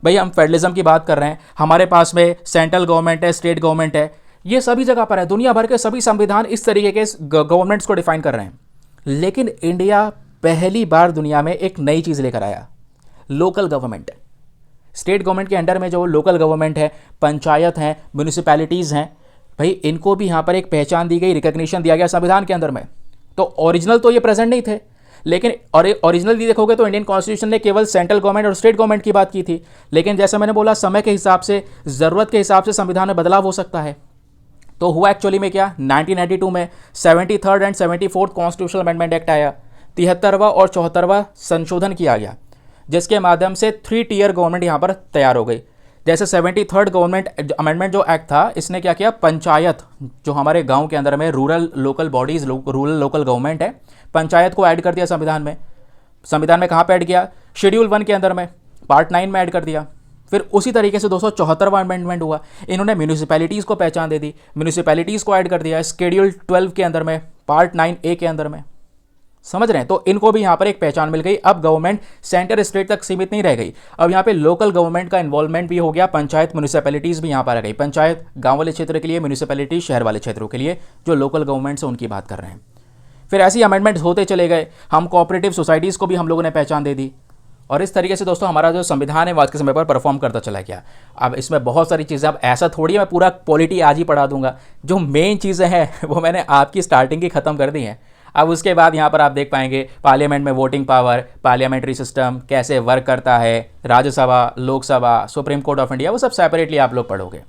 भाई, हम फेडरलिज्म की बात कर रहे हैं, हमारे पास में सेंट्रल गवर्नमेंट है, स्टेट गवर्नमेंट है, ये सभी जगह पर है। दुनिया भर के सभी संविधान इस तरीके के गवर्नमेंट्स को डिफाइन कर रहे हैं। लेकिन इंडिया पहली बार दुनिया में एक नई चीज़ लेकर आया, लोकल गवर्नमेंट। स्टेट गवर्नमेंट के अंडर में जो लोकल गवर्नमेंट है, पंचायत हैं, म्यूनिसिपैलिटीज़ हैं, भाई इनको भी यहाँ पर एक पहचान दी गई, रिकग्निशन दिया गया संविधान के अंदर में। तो ओरिजिनल तो ये प्रेजेंट नहीं थे, लेकिन और ओरिजिनली देखोगे तो इंडियन कॉन्स्टिट्यूशन ने केवल सेंट्रल गवर्नमेंट और स्टेट गवर्नमेंट की बात की थी, लेकिन जैसे मैंने बोला समय के हिसाब से, ज़रूरत के हिसाब से संविधान में बदलाव हो सकता है। तो हुआ एक्चुअली में क्या, 1992 में 73rd and 74th constitutional amendment act आया, 73वां और 74वां संशोधन किया गया, जिसके माध्यम से 3 टियर गवर्नमेंट यहाँ पर तैयार हो गई। जैसे 73rd गवर्नमेंट अमेंडमेंट जो एक्ट था, इसने क्या किया, पंचायत जो हमारे गांव के अंदर में rural local bodies, rural local government है, पंचायत को ऐड कर दिया संविधान में। संविधान में कहाँ पे ऐड किया, शेड्यूल 1 के अंदर में, पार्ट 9 में ऐड कर दिया। फिर उसी तरीके से 274वां अमेंडमेंट हुआ, इन्होंने म्यूनिसिपैलिटीज़ को पहचान दे दी, म्यूनिसिपैलिटीज़ को ऐड कर दिया शेड्यूल 12 के अंदर में, पार्ट 9A के अंदर में। समझ रहे हैं, तो इनको भी यहाँ पर एक पहचान मिल गई। अब गवर्नमेंट सेंटर स्टेट तक सीमित नहीं रह गई, अब यहाँ पे लोकल गवर्नमेंट का इन्वॉल्वमेंट भी हो गया, पंचायत म्यूनिसिपैलिटीज़ भी यहाँ पर आ गई। पंचायत गाँव वाले क्षेत्र के लिए, म्यूनिसिपैलिटी शहर वाले क्षेत्रों के लिए, जो लोकल गवर्नमेंट्स हैं उनकी बात कर रहे हैं। फिर ऐसे अमेंडमेंट्स होते चले गए, हम कोऑपरेटिव सोसाइटीज़ को भी हम लोगों ने पहचान दे दी, और इस तरीके से दोस्तों हमारा जो संविधान है वो आज के समय पर परफॉर्म करता चला गया। अब इसमें बहुत सारी चीज़ें, अब ऐसा थोड़ी मैं पूरा पॉलिटी आज ही पढ़ा दूंगा, जो मेन चीज़ें हैं वो मैंने आपकी स्टार्टिंग की ख़त्म कर दी हैं। अब उसके बाद यहाँ पर आप देख पाएंगे पार्लियामेंट में वोटिंग पावर, पार्लियामेंट्री सिस्टम कैसे वर्क करता है, Rajya Sabha, Lok Sabha, supreme court of India, वो सब सेपरेटली आप लोग पढ़ोगे।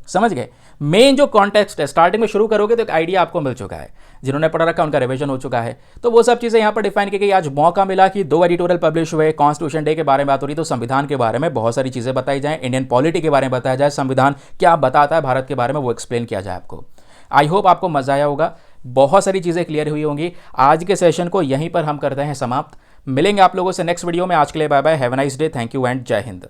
समझ गए, मेन जो कॉन्टेक्स्ट है स्टार्टिंग में शुरू करोगे तो एक आइडिया आपको मिल चुका है, जिन्होंने पढ़ा रखा उनका रिवीजन हो चुका है, तो वो सब चीज़ें यहाँ पर डिफाइन की गई। आज मौका मिला कि 2 एडिटोरियल पब्लिश हुए, कॉन्स्टिट्यूशन डे के बारे में बात हो रही, तो संविधान के बारे में बहुत सारी चीज़ें बताई जाए, इंडियन पॉलिटी के बारे में बताया जाए, संविधान क्या बताता है भारत के बारे में वो एक्सप्लेन किया जाए आपको। आई होप आपको मजा आया होगा, बहुत सारी चीज़ें क्लियर हुई होंगी। आज के सेशन को यहीं पर हम करते हैं समाप्त, मिलेंगे आप लोगों से नेक्स्ट वीडियो में। आज के लिए bye bye, have a nice day, thank you and जय हिंद।